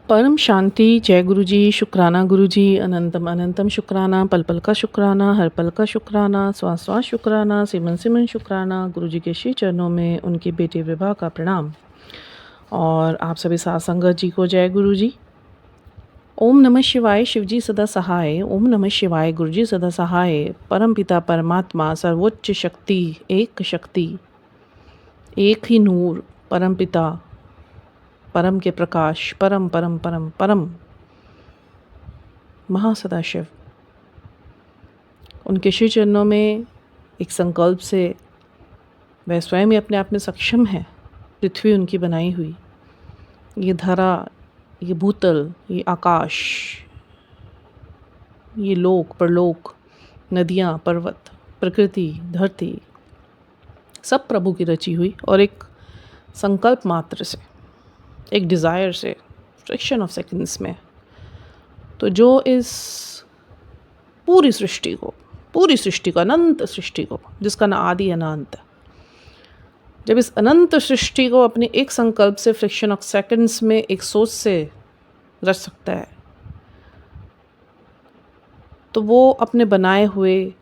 परम शांति। जय गुरु जी। शुक्राना गुरु जी। अनंतम अनंतम शुक्राना। पल पल का शुक्राना। हर पल का शुक्राना। श्वास श्वास शुक्राना। सिमन सिमन शुक्राना। गुरु जी के श्री चरणों में उनकी बेटी विभा का प्रणाम। और आप सभी साथ संगत जी को जय गुरु जी। ओम नमः शिवाय। शिव जी सदा सहाय। ओम नमः शिवाय। गुरु जी सदा सहाय। परम पिता परमात्मा सर्वोच्च शक्ति, एक ही नूर, परम पिता, परम के प्रकाश, परम परम परम परम महासदाशिव, उनके श्री चरणों में एक संकल्प से वह स्वयं ही अपने आप में सक्षम है। पृथ्वी उनकी बनाई हुई, ये धरा, ये भूतल, ये आकाश, ये लोक परलोक, नदियाँ पर्वत, प्रकृति, धरती, सब प्रभु की रची हुई। और एक संकल्प मात्र से, एक डिज़ायर से, फ्रैक्शन ऑफ सेकंड्स में, तो जो इस पूरी सृष्टि को, अनंत सृष्टि को, जिसका ना आदि है ना अंत, जब इस अनंत सृष्टि को अपने एक संकल्प से, फ्रैक्शन ऑफ सेकंड्स में, एक सोच से रच सकता है, तो वो अपने बनाए हुए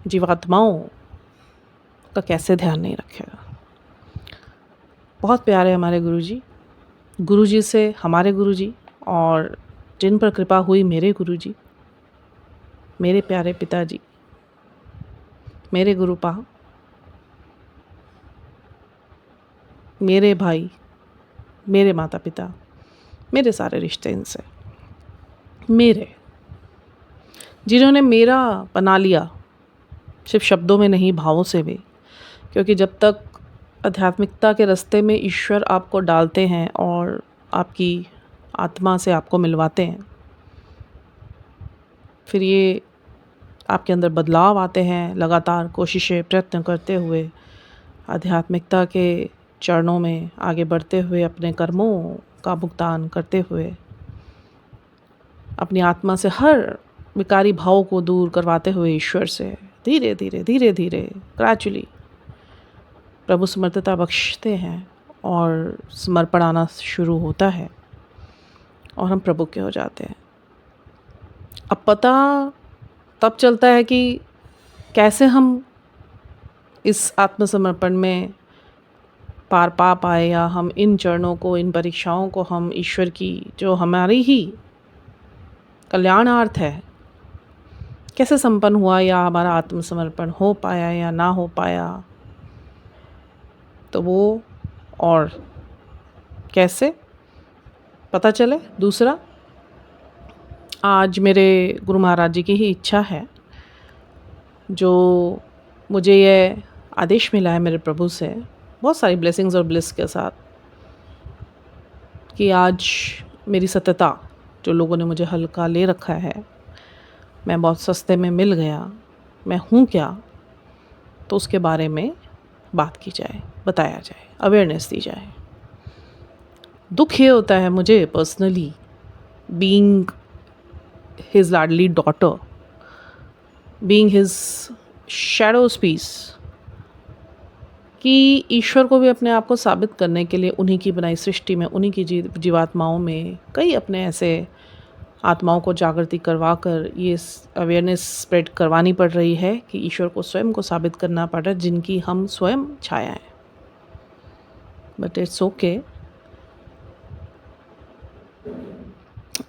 जीवात्माओं का कैसे ध्यान नहीं रखेगा। बहुत प्यारे हमारे गुरु जी से हमारे गुरु जी, और जिन पर कृपा हुई मेरे गुरु जी, मेरे प्यारे पिताजी, मेरे गुरुपा, मेरे भाई, मेरे माता पिता, मेरे सारे रिश्ते इनसे, मेरे, जिन्होंने मेरा बना लिया, सिर्फ शब्दों में नहीं, भावों से भी। क्योंकि जब तक आध्यात्मिकता के रास्ते में ईश्वर आपको डालते हैं और आपकी आत्मा से आपको मिलवाते हैं, फिर ये आपके अंदर बदलाव आते हैं। लगातार कोशिशें, प्रयत्न करते हुए, आध्यात्मिकता के चरणों में आगे बढ़ते हुए, अपने कर्मों का भुगतान करते हुए, अपनी आत्मा से हर विकारी भाव को दूर करवाते हुए, ईश्वर से धीरे धीरे धीरे धीरे ग्रेजुअली प्रभु समर्थता बख्शते हैं और समर्पण आना शुरू होता है और हम प्रभु के हो जाते हैं। अब पता तब चलता है कि कैसे हम इस आत्मसमर्पण में पार पा पाए, या हम इन चरणों को, इन परीक्षाओं को हम ईश्वर की, जो हमारी ही कल्याणार्थ है, कैसे संपन्न हुआ, या हमारा आत्मसमर्पण हो पाया या ना हो पाया, तो वो और कैसे पता चले। दूसरा, आज मेरे गुरु महाराज जी की ही इच्छा है, जो मुझे ये आदेश मिला है मेरे प्रभु से, बहुत सारी ब्लेसिंग्स और ब्लिस के साथ, कि आज मेरी सत्यता, जो लोगों ने मुझे हल्का ले रखा है, मैं बहुत सस्ते में मिल गया, मैं हूँ क्या, तो उसके बारे में बात की जाए, बताया जाए, अवेयरनेस दी जाए। दुख ये होता है मुझे पर्सनली, बीइंग हिज लाडली daughter, being his shadows piece, कि ईश्वर को भी अपने आप को साबित करने के लिए उन्हीं की बनाई सृष्टि में, उन्हीं की जीवात्माओं में कई अपने ऐसे आत्माओं को जागृति करवा कर ये अवेयरनेस स्प्रेड करवानी पड़ रही है कि ईश्वर को स्वयं को साबित करना पड़ रहा है, जिनकी हम स्वयं छाया हैं। But it's okay,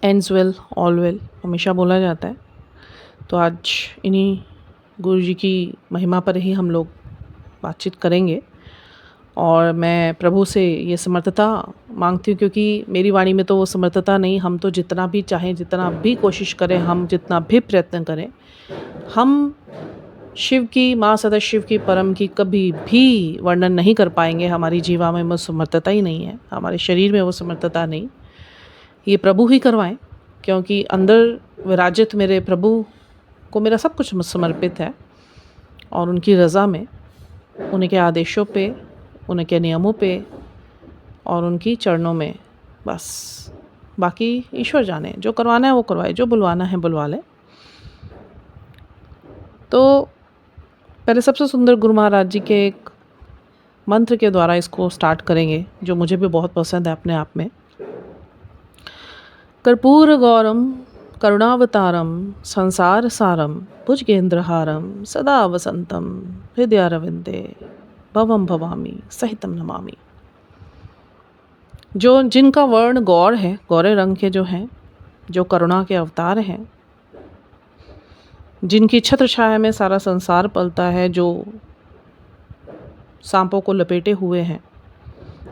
ends well all well, हमेशा बोला जाता है। तो आज इन्हीं गुरु जी की महिमा पर ही हम लोग बातचीत करेंगे, और मैं प्रभु से ये समर्थता मांगती हूँ, क्योंकि मेरी वाणी में तो वो समर्थता नहीं। हम तो जितना भी चाहें, जितना भी कोशिश करें, हम जितना भी प्रयत्न करें, हम शिव की, माँ सदाशिव की, परम की कभी भी वर्णन नहीं कर पाएंगे। हमारी जीवा में वो समर्थता ही नहीं है, हमारे शरीर में वो समर्थता नहीं। ये प्रभु ही करवाएं, क्योंकि अंदर विराजित मेरे प्रभु को मेरा सब कुछ समर्पित है, और उनकी रज़ा में, उनके आदेशों पे, उनके नियमों पे और उनकी चरणों में, बस बाकी ईश्वर जाने। जो करवाना है वो करवाए, जो बुलवाना है बुलवा ले। तो पहले सबसे सुंदर गुरु महाराज जी के एक मंत्र के द्वारा इसको स्टार्ट करेंगे, जो मुझे भी बहुत पसंद है अपने आप में। कर्पूर गौरम करुणावतारम संसार सारम भुजगेंद्रहारम सदा वसंतम हृदयारविंदे भवम भवामी सहितम नमामि। जो जिनका वर्ण गौर है, गौरे रंग के जो हैं, जो करुणा के अवतार हैं, जिनकी छत्र छाया में सारा संसार पलता है, जो सांपों को लपेटे हुए हैं,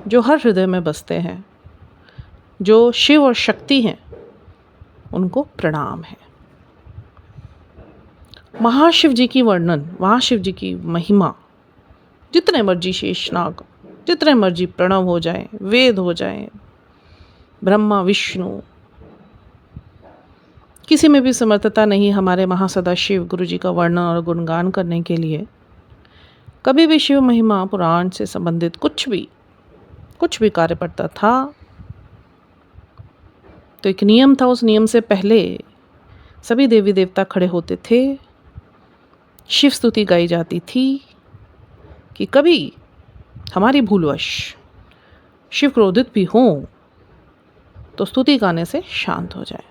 जो हर हृदय में बसते हैं, जो शिव और शक्ति हैं, उनको प्रणाम है। महाशिव जी की वर्णन, महाशिव जी की महिमा, जितने मर्जी शेषनाग, जितने मर्जी प्रणव हो जाए, वेद हो जाए, ब्रह्मा विष्णु, किसी में भी समर्थता नहीं हमारे महासदाशिव गुरु जी का वर्णन और गुणगान करने के लिए। कभी भी शिव महिमा पुराण से संबंधित कुछ भी कार्य पड़ता था तो एक नियम था, उस नियम से पहले सभी देवी देवता खड़े होते थे, शिव स्तुति गाई जाती थी कि कभी हमारी भूलवश शिव क्रोधित भी हों तो स्तुति गाने से शांत हो जाए।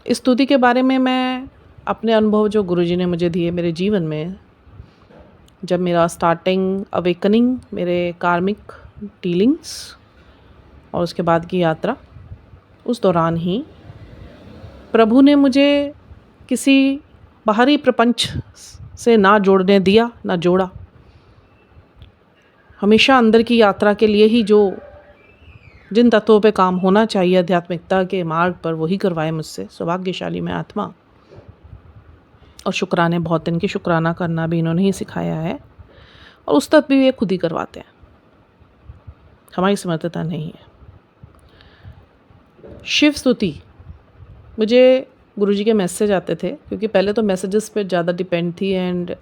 इस स्तुति के बारे में मैं अपने अनुभव जो गुरुजी ने मुझे दिए मेरे जीवन में, जब मेरा स्टार्टिंग अवेकनिंग, मेरे कार्मिक डीलिंग्स और उसके बाद की यात्रा, उस दौरान ही प्रभु ने मुझे किसी बाहरी प्रपंच से ना जोड़ने दिया, ना जोड़ा। हमेशा अंदर की यात्रा के लिए ही जो जिन तत्वों पे काम होना चाहिए आध्यात्मिकता के मार्ग पर, वही करवाए मुझसे। सौभाग्यशाली मैं आत्मा। और शुक्राने, बहुत दिन की शुक्राना करना भी इन्होंने ही सिखाया है, और उस तक भी ये खुद ही करवाते हैं, हमारी समर्थता नहीं है। शिव स्तुति, मुझे गुरुजी के मैसेज आते थे, क्योंकि पहले तो मैसेजेस पे ज़्यादा डिपेंड थी, एंड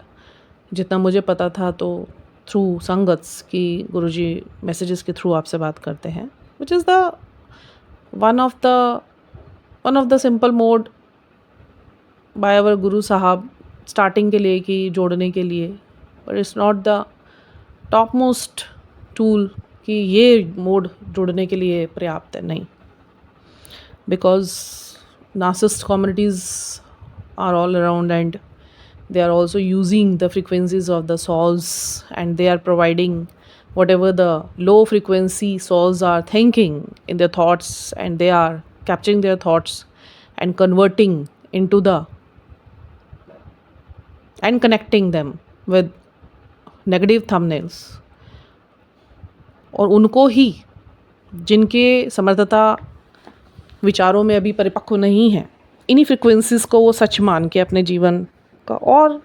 जितना मुझे पता था तो थ्रू संगत्स की गुरुजी मैसेजेस के थ्रू आपसे बात करते हैं, which is the one of the simple mode by our गुरु साहब स्टार्टिंग के लिए, कि जोड़ने के लिए, but it's not the top most tool कि ये मोड जोड़ने के लिए पर्याप्त है, नहीं। Because narcissist communities are all around, and they are also using the frequencies of the souls, and they are providing whatever the low frequency souls are thinking in their thoughts, and they are capturing their thoughts and converting into the and connecting them with negative thumbnails। और उनको ही, जिनके समर्थता विचारों में अभी परिपक्व नहीं है, इन्हीं फ्रिक्वेंसीज को वो सच मान के अपने जीवन का और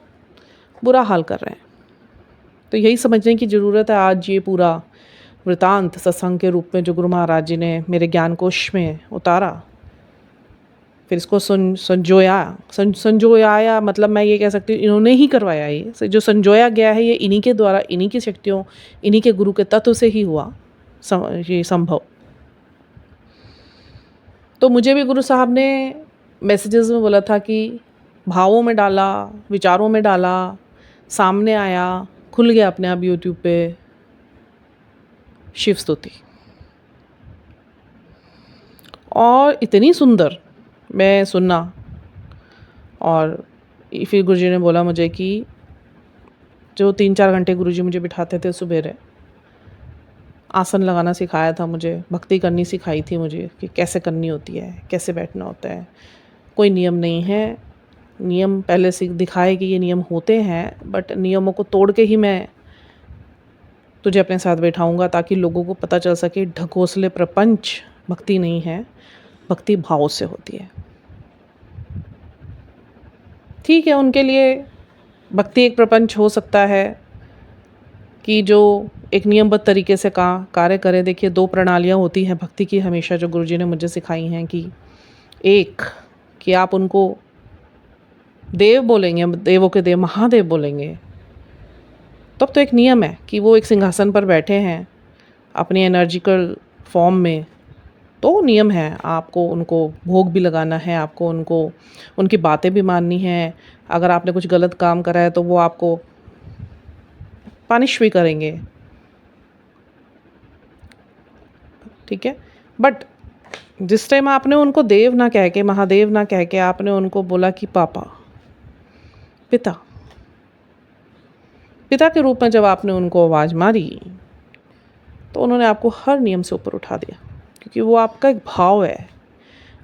बुरा हाल कर रहे हैं। तो यही समझने की ज़रूरत है। आज ये पूरा वृतांत सत्संग के रूप में जो गुरु महाराज जी ने मेरे ज्ञान कोश में उतारा, फिर इसको संजोया, मतलब मैं ये कह सकती हूँ इन्होंने ही करवाया। ये जो संजोया गया है, ये इन्हीं के द्वारा, इन्हीं की शक्तियों, इन्हीं के गुरु के तत्व से ही हुआ ये संभव। तो मुझे भी गुरु साहब ने मैसेजेस में बोला था कि भावों में डाला, विचारों में डाला, सामने आया, खुल गया अपने आप यूट्यूब पे शिव स्तुति, और इतनी सुंदर मैं सुनना। और फिर गुरुजी ने बोला मुझे कि जो 3-4 घंटे गुरुजी मुझे बिठाते थे सुबह, आसन लगाना सिखाया था मुझे, भक्ति करनी सिखाई थी मुझे कि कैसे करनी होती है, कैसे बैठना होता है। कोई नियम नहीं है, नियम पहले से दिखाए कि ये नियम होते हैं, बट नियमों को तोड़ के ही मैं तुझे अपने साथ बैठाऊंगा, ताकि लोगों को पता चल सके ढकोसले प्रपंच भक्ति नहीं है, भक्ति भाव से होती है। ठीक है, उनके लिए भक्ति एक प्रपंच हो सकता है कि जो एक नियमबद्ध तरीके से कार्य करे। देखिए, 2 प्रणालियाँ होती हैं भक्ति की हमेशा, जो गुरुजी ने मुझे सिखाई हैं। कि एक, कि आप उनको देव बोलेंगे, देवों के देव महादेव बोलेंगे, तब तो एक नियम है कि वो एक सिंहासन पर बैठे हैं अपनी एनर्जिकल फॉर्म में, तो नियम है, आपको उनको भोग भी लगाना है, आपको उनकी बातें भी माननी है। अगर आपने कुछ गलत काम करा है तो वो आपको पनिश भी करेंगे, ठीक है। बट जिस टाइम आपने उनको देव ना कह के, महादेव ना कह के, आपने उनको बोला कि पापा, पिता, पिता के रूप में जब आपने उनको आवाज़ मारी तो उन्होंने आपको हर नियम से ऊपर उठा दिया, क्योंकि वो आपका एक भाव है।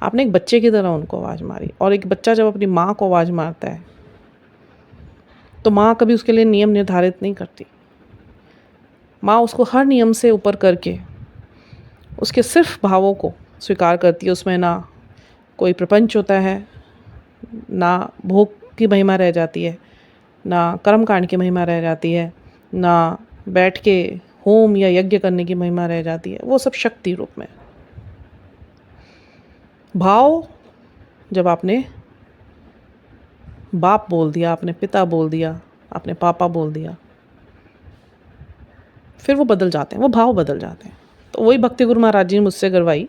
आपने एक बच्चे की तरह उनको आवाज़ मारी, और एक बच्चा जब अपनी माँ को आवाज़ मारता है तो माँ कभी उसके लिए नियम निर्धारित नहीं करती। माँ उसको हर नियम से ऊपर करके उसके सिर्फ भावों को स्वीकार करती है। उसमें ना कोई प्रपंच होता है, ना भोग की महिमा रह जाती है, ना कर्म कांड की महिमा रह जाती है, ना बैठ के होम या यज्ञ करने की महिमा रह जाती है। वो सब शक्ति रूप में। भाव जब आपने बाप बोल दिया, आपने पिता बोल दिया, आपने पापा बोल दिया, फिर वो बदल जाते हैं, वो भाव बदल जाते हैं। तो वही भक्ति गुरु महाराज जी ने मुझसे करवाई।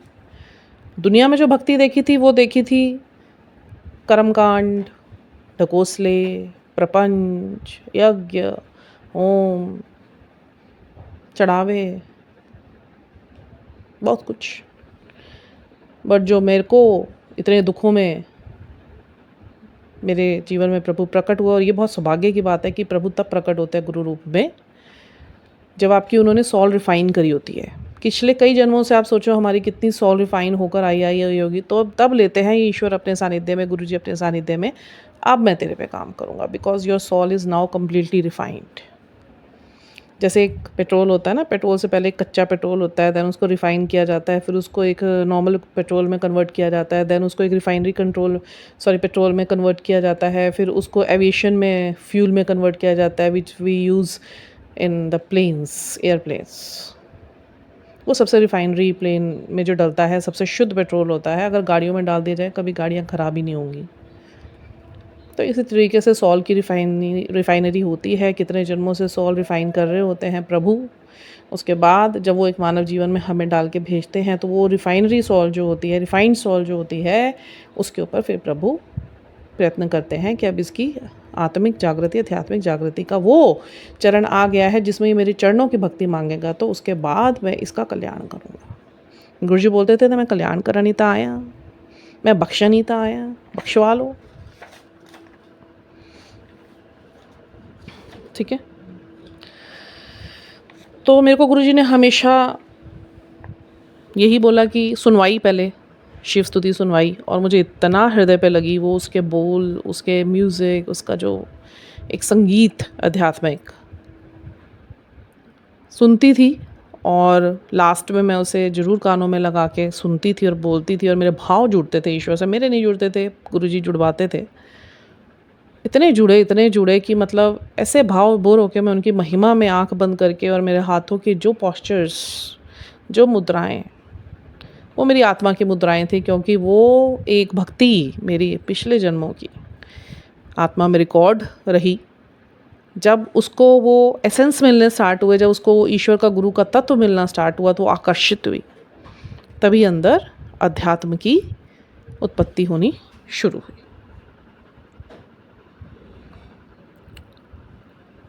दुनिया में जो भक्ति देखी थी वो देखी थी कर्मकांड, ढकोसले, प्रपंच, यज्ञ, होम, चढ़ावे, बहुत कुछ। बट जो मेरे को इतने दुखों में मेरे जीवन में प्रभु प्रकट हुआ, और ये बहुत सौभाग्य की बात है कि प्रभु तब प्रकट होते हैं गुरु रूप में जब आपकी उन्होंने सॉल रिफाइन करी होती है। पिछले कई जन्मों से आप सोचो हमारी कितनी सॉल रिफाइन होकर आई होगी, तो तब लेते हैं ईश्वर अपने सानिध्य में, गुरु जी अपने सानिध्य में, अब मैं तेरे पे काम करूँगा, because your soul is now completely refined. जैसे एक पेट्रोल होता है ना, पेट्रोल से पहले एक कच्चा पेट्रोल होता है, देन उसको रिफ़ाइन किया जाता है, फिर उसको एक नॉर्मल पेट्रोल में कन्वर्ट किया जाता है, देन उसको एक रिफाइनरी पेट्रोल में कन्वर्ट किया जाता है, फिर उसको एविएशन में फ्यूल में कन्वर्ट किया जाता है, which we use in the planes, airplanes. वो सबसे रिफाइनरी प्लेन में जो डलता है सबसे शुद्ध पेट्रोल होता है। अगर गाड़ियों में डाल दिया जाए कभी गाड़ियाँ ख़राब ही नहीं होंगी। तो इसी तरीके से सॉल की रिफाइनरी होती है। कितने जन्मों से सॉल रिफाइन कर रहे होते हैं प्रभु। उसके बाद जब वो एक मानव जीवन में हमें डाल के भेजते हैं तो वो रिफाइनरी सॉल जो होती है, रिफाइंड सॉल जो होती है, उसके ऊपर फिर प्रभु प्रयत्न करते हैं कि अब इसकी आत्मिक जागृति, आध्यात्मिक जागृति का वो चरण आ गया है जिसमें ये मेरी चरणों की भक्ति मांगेगा, तो उसके बाद मैं इसका कल्याण करूँगा। गुरुजी बोलते थे ना, मैं कल्याण करनी तो आया, मैं बख्शनी तो आया, बख्शवा लो। ठीक है। तो मेरे को गुरुजी ने हमेशा यही बोला कि सुनवाई, पहले शिव स्तुति सुनवाई, और मुझे इतना हृदय पे लगी वो, उसके बोल, उसके म्यूज़िक, उसका जो एक संगीत आध्यात्मिक सुनती थी, और लास्ट में मैं उसे ज़रूर कानों में लगा के सुनती थी और बोलती थी, और मेरे भाव जुड़ते थे ईश्वर से। मेरे नहीं जुड़ते थे, गुरुजी जुड़वाते थे। इतने जुड़े कि मतलब ऐसे भाव बोर होके मैं उनकी महिमा में आंख बंद करके, और मेरे हाथों के जो पोस्चर्स, जो मुद्राएं, वो मेरी आत्मा की मुद्राएं थी, क्योंकि वो एक भक्ति मेरी पिछले जन्मों की आत्मा में रिकॉर्ड रही। जब उसको वो एसेंस मिलने स्टार्ट हुए, जब उसको ईश्वर का, गुरु का तत्व मिलना स्टार्ट हुआ, तो आकर्षित हुई, तभी अंदर अध्यात्म की उत्पत्ति होनी शुरू हुई।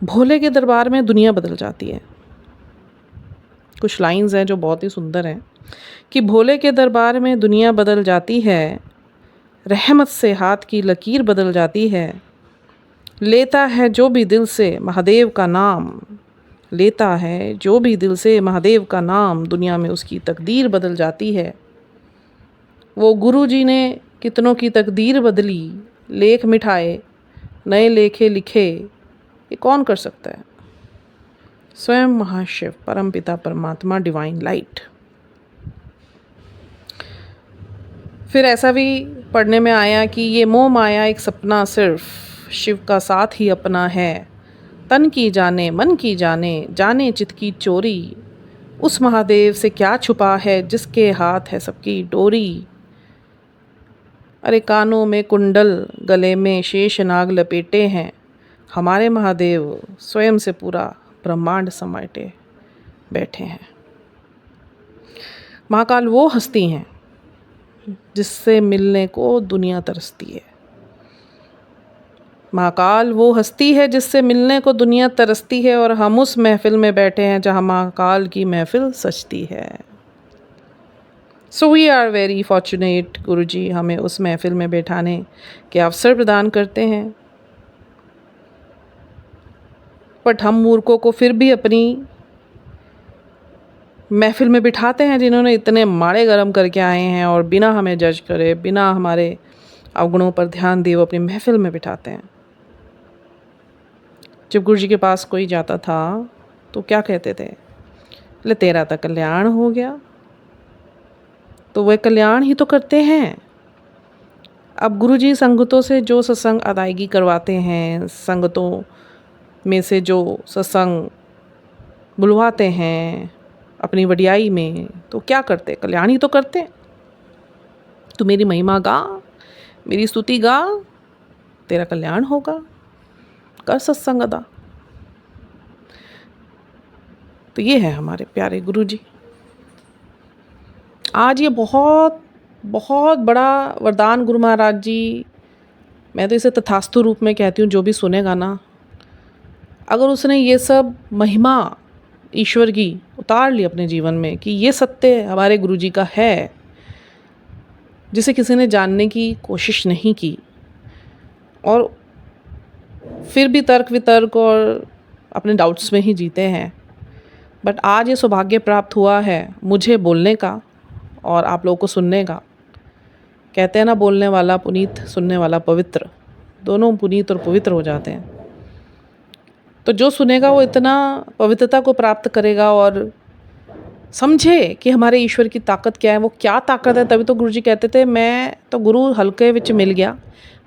भोले के दरबार में दुनिया बदल जाती है। कुछ लाइंस हैं जो बहुत ही सुंदर हैं कि भोले के दरबार में दुनिया बदल जाती है, रहमत से हाथ की लकीर बदल जाती है, लेता है जो भी दिल से महादेव का नाम, लेता है जो भी दिल से महादेव का नाम, दुनिया में उसकी तकदीर बदल जाती है। वो गुरु जी ने कितनों की तकदीर बदली, लेख मिठाए नए लेखे लिखे, ये कौन कर सकता है? स्वयं महाशिव, परमपिता परमात्मा, डिवाइन लाइट। फिर ऐसा भी पढ़ने में आया कि ये मोह माया एक सपना सिर्फ, शिव का साथ ही अपना है, तन की जाने मन की जाने, जाने चित की चोरी, उस महादेव से क्या छुपा है जिसके हाथ है सबकी डोरी। अरे कानों में कुंडल, गले में शेष नाग लपेटे हैं, हमारे महादेव स्वयं से पूरा ब्रह्मांड समेटे बैठे हैं। महाकाल वो हस्ती हैं जिससे मिलने को दुनिया तरसती है। महाकाल वो हस्ती है जिससे मिलने को दुनिया तरसती है, और हम उस महफिल में बैठे हैं जहाँ महाकाल की महफिल सजती है। So we are very fortunate, Guruji हमें उस महफिल में बैठाने के अवसर प्रदान करते हैं, बट हम मूर्खों को फिर भी अपनी महफिल में बिठाते हैं, जिन्होंने इतने माड़े गरम करके आए हैं और बिना हमें जज करे, बिना हमारे अवगुणों पर ध्यान दिए वो अपनी महफिल में बिठाते हैं। जब गुरुजी के पास कोई जाता था तो क्या कहते थे? ले तेरा तो कल्याण हो गया। तो वह कल्याण ही तो करते हैं। अब गुरुजी संगतों से जो सत्संग अदायगी करवाते हैं, संगतों में से जो सत्संग बुलवाते हैं अपनी वडियाई में, तो क्या करते? कल्याण ही तो करते। तू मेरी महिमा गा, मेरी स्तुति गा, तेरा कल्याण होगा, कर सत्संग अदा। तो ये है हमारे प्यारे गुरुजी। आज ये बहुत बहुत बड़ा वरदान गुरु महाराज जी, मैं तो इसे तथास्तु रूप में कहती हूँ, जो भी सुनेगा ना, अगर उसने ये सब महिमा ईश्वर की उतार ली अपने जीवन में कि ये सत्य हमारे गुरुजी का है, जिसे किसी ने जानने की कोशिश नहीं की, और फिर भी तर्क वितर्क और अपने डाउट्स में ही जीते हैं, बट आज ये सौभाग्य प्राप्त हुआ है मुझे बोलने का और आप लोगों को सुनने का। कहते हैं ना, बोलने वाला पुनीत, सुनने वाला पवित्र, दोनों पुनीत और पवित्र हो जाते हैं। तो जो सुनेगा वो इतना पवित्रता को प्राप्त करेगा और समझे कि हमारे ईश्वर की ताकत क्या है, वो क्या ताकत है। तभी तो गुरुजी कहते थे, मैं तो गुरु हल्के विच मिल गया,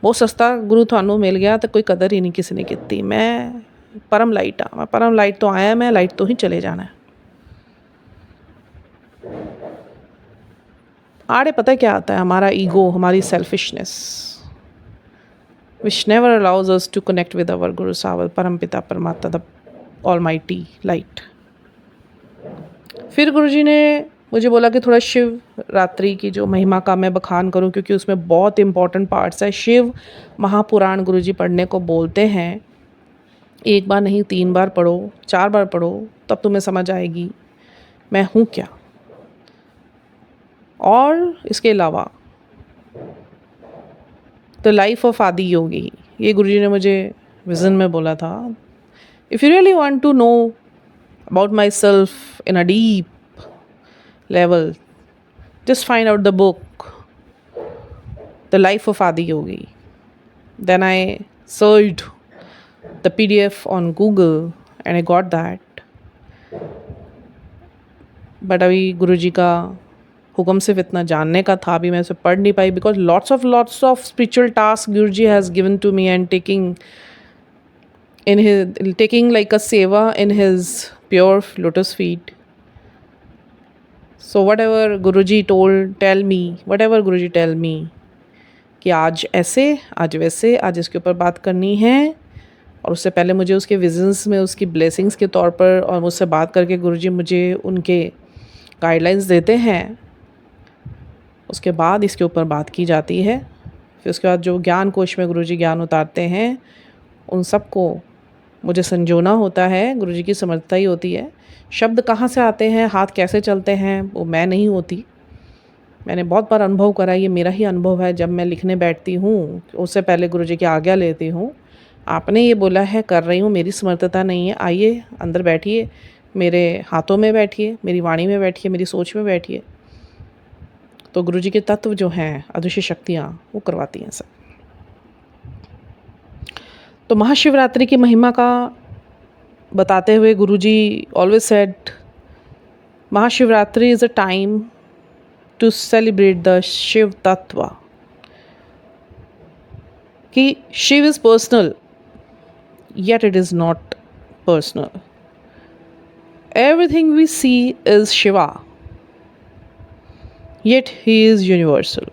बहुत सस्ता गुरु थानू मिल गया तो कोई कदर ही नहीं किसी ने की। मैं परम लाइट हाँ, मैं परम लाइट तो आया, मैं लाइट तो ही चले जाना है। आड़े पता है क्या आता है? हमारा ईगो, हमारी selfishness, which never allows us to connect with our Guru Saval, परमपिता परमात्मा, द ऑलमाइटी लाइट। फिर गुरुजी ने मुझे बोला कि थोड़ा शिव रात्रि की जो महिमा का मैं बखान करूं, क्योंकि उसमें बहुत इंपॉर्टेंट पार्ट्स है। शिव महापुराण गुरुजी पढ़ने को बोलते हैं। एक बार नहीं, 3 बार पढ़ो, 4 बार पढ़ो, तब तुम्हें समझ आएगी मैं हूँ क्या। और इसके अलावा द लाइफ ऑफ आदि योगी, ये गुरुजी ने मुझे विज़न में बोला था। If you really want to know about my self in a deep level, just find out the book the life of Adi Yogi. Then I searched the PDF on Google and I got that. But अभी गुरुजी का हुक्म सिर्फ इतना जानने का था, अभी मैं उसे पढ़ नहीं पाई, because lots of spiritual task Guruji has given to me and taking like a seva in his pure lotus feet. So whatever Guruji tell me कि आज ऐसे, आज वैसे, आज इसके ऊपर बात करनी है, और उससे पहले मुझे उसके विजन्स में उसकी ब्लेसिंग्स के तौर पर और मुझसे बात करके गुरुजी मुझे उनके गाइडलाइंस देते हैं, उसके बाद इसके ऊपर बात की जाती है। फिर उसके बाद जो ज्ञान कोश में गुरुजी ज्ञान उतारते हैं, उन सबको मुझे संजोना होता है। गुरुजी की समर्थता ही होती है। शब्द कहाँ से आते हैं, हाथ कैसे चलते हैं, वो मैं नहीं होती। मैंने बहुत बार अनुभव करा, ये मेरा ही अनुभव है। जब मैं लिखने बैठती हूँ, उससे पहले गुरुजी की आज्ञा लेती हूँ, आपने ये बोला है, कर रही हूँ, मेरी समर्थता नहीं है, आइए अंदर बैठिए, मेरे हाथों में बैठिए, मेरी वाणी में बैठिए, मेरी सोच में बैठिए। तो गुरुजी के तत्व जो हैं, अदृश्य शक्तियाँ, वो करवाती हैं सब। तो महाशिवरात्रि की महिमा का बताते हुए Guruji always said, Mahashivratri is a time to celebrate the Shiv तत्व, कि Shiva is personal yet it is not personal. Everything we see is Shiva, yet he is universal.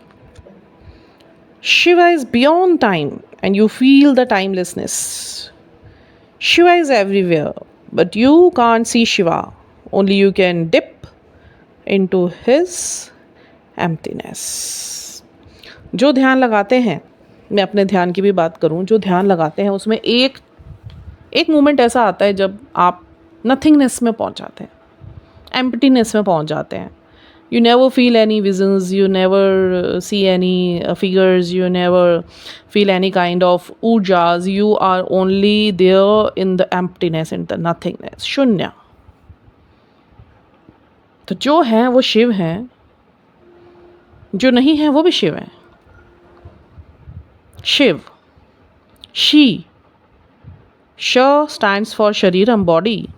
Shiva is beyond time and you feel the timelessness. Shiva is everywhere, but you can't see Shiva. Only you can dip into his emptiness. जो ध्यान लगाते हैं, मैं अपने ध्यान की भी बात करूं, जो ध्यान लगाते हैं उसमें एक मोमेंट ऐसा आता है जब आप नथिंगनेस में पहुंच जाते हैं, एम्प्टीनेस में पहुंच जाते हैं, You never feel any visions, you never see any figures, you never feel any kind of urjas. You are only there in the emptiness, in the nothingness, शून्य. तो जो है वो शिव है, जो नहीं है वो भी शिव है. Shiv, she, sh stands for shariram, body.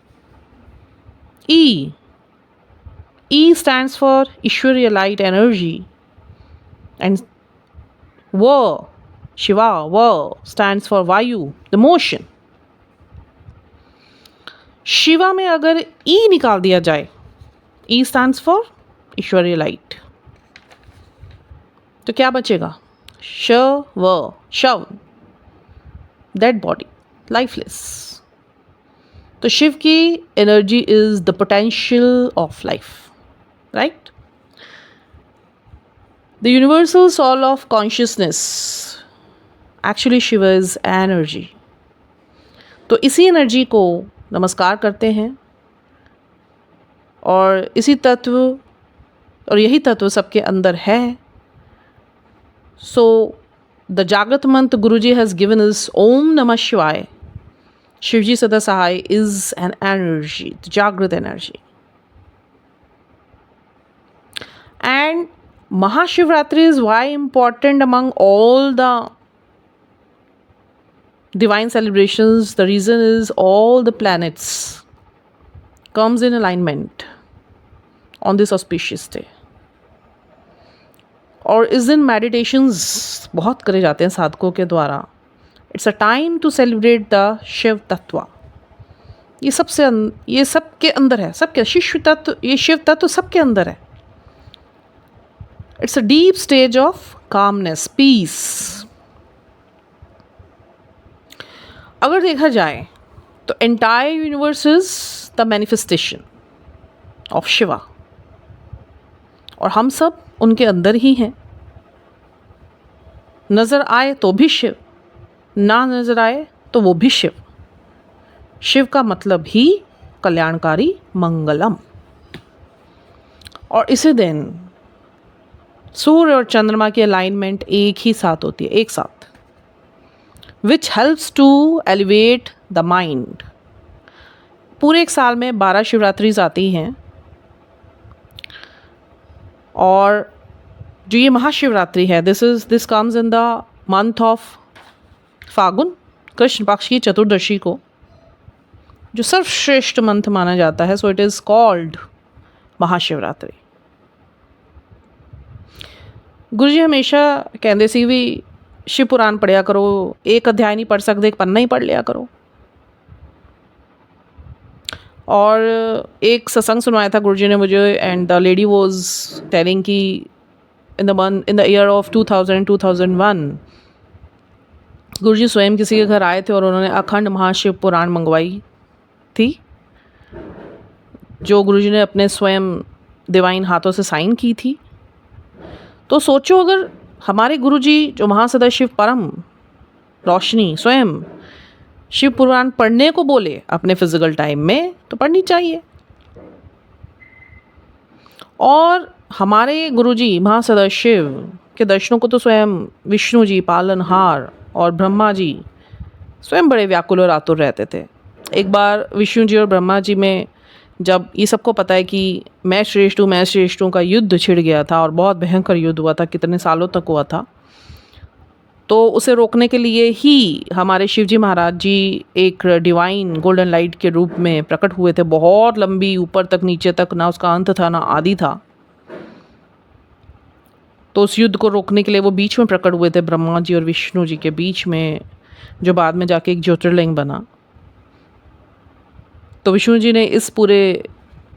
E stands for Ishwarya, light, energy. And Va, Shiva, Va stands for Vayu, the motion. Shiva में अगर E निकाल दिया जाए, E stands for Ishwarya, light, तो क्या बचेगा? शव, शव, डेड बॉडी, लाइफलेस. तो शिव की energy is the potential of life, right? The universal soul of consciousness, actually Shiv is energy. तो इसी एनर्जी को नमस्कार करते हैं और इसी तत्व और यही तत्व सबके अंदर है. So the Jagrat Mantra Guruji has given us Om Namah Shivaya. Shivji Sada Sahai is an energy, the Jagrat energy. And Mahashivratri is why important among all the divine celebrations. The reason is all the planets comes in alignment on this auspicious day. और इस दिन meditations बहुत करे जाते हैं साधकों के द्वारा. It's a time to celebrate the Shiv tattva. ये सबके अंदर है, सबके शिव तत्व, ये शिव तत्व सबके अंदर है. It's a deep stage of calmness, peace. अगर देखा जाए तो entire universe is the manifestation of Shiva और हम सब उनके अंदर ही हैं. नज़र आए तो भी शिव, ना नज़र आए तो वो भी शिव. शिव का मतलब ही कल्याणकारी, मंगलम. और इसी दिन सूर्य और चंद्रमा की अलाइनमेंट एक ही साथ होती है, एक साथ, which helps to elevate the mind. पूरे एक साल में 12 शिवरात्रिज आती हैं और जो ये महाशिवरात्रि है, this comes in the month of Phagun, कृष्ण पक्ष की चतुर्दशी को, जो सर्वश्रेष्ठ मंथ माना जाता है. So it is called Mahashivratri. गुरु जी हमेशा कहते सी भी शिव पुराण पढ़िया करो, एक अध्याय नहीं पढ़ सकते, एक पन्ना ही पढ़ लिया करो. और एक सत्संग सुनवाया था गुरुजी ने मुझे, and the lady was telling कि इन द ईयर ऑफ 2001 गुरुजी स्वयं किसी के घर आए थे और उन्होंने अखंड महाशिव पुराण मंगवाई थी, जो गुरुजी ने अपने स्वयं डिवाइन हाथों से साइन की थी. तो सोचो अगर हमारे गुरुजी जो महासदाशिव परम रोशनी स्वयं शिव पुराण पढ़ने को बोले अपने फिजिकल टाइम में, तो पढ़नी चाहिए. और हमारे गुरुजी महासदाशिव के दर्शनों को तो स्वयं विष्णु जी पालनहार और ब्रह्मा जी स्वयं बड़े व्याकुल और आतुर रहते थे. एक बार विष्णु जी और ब्रह्मा जी में जब ये सबको पता है कि मैं श्रेष्ठ हूँ का युद्ध छिड़ गया था और बहुत भयंकर युद्ध हुआ था, कितने सालों तक हुआ था, तो उसे रोकने के लिए ही हमारे शिवजी महाराज जी एक डिवाइन गोल्डन लाइट के रूप में प्रकट हुए थे. बहुत लंबी, ऊपर तक नीचे तक, ना उसका अंत था ना आदि था. तो उस युद्ध को रोकने के लिए वो बीच में प्रकट हुए थे, ब्रह्मा जी और विष्णु जी के बीच में, जो बाद में जाके एक ज्योतिर्लिंग बना. तो विष्णु जी ने इस पूरे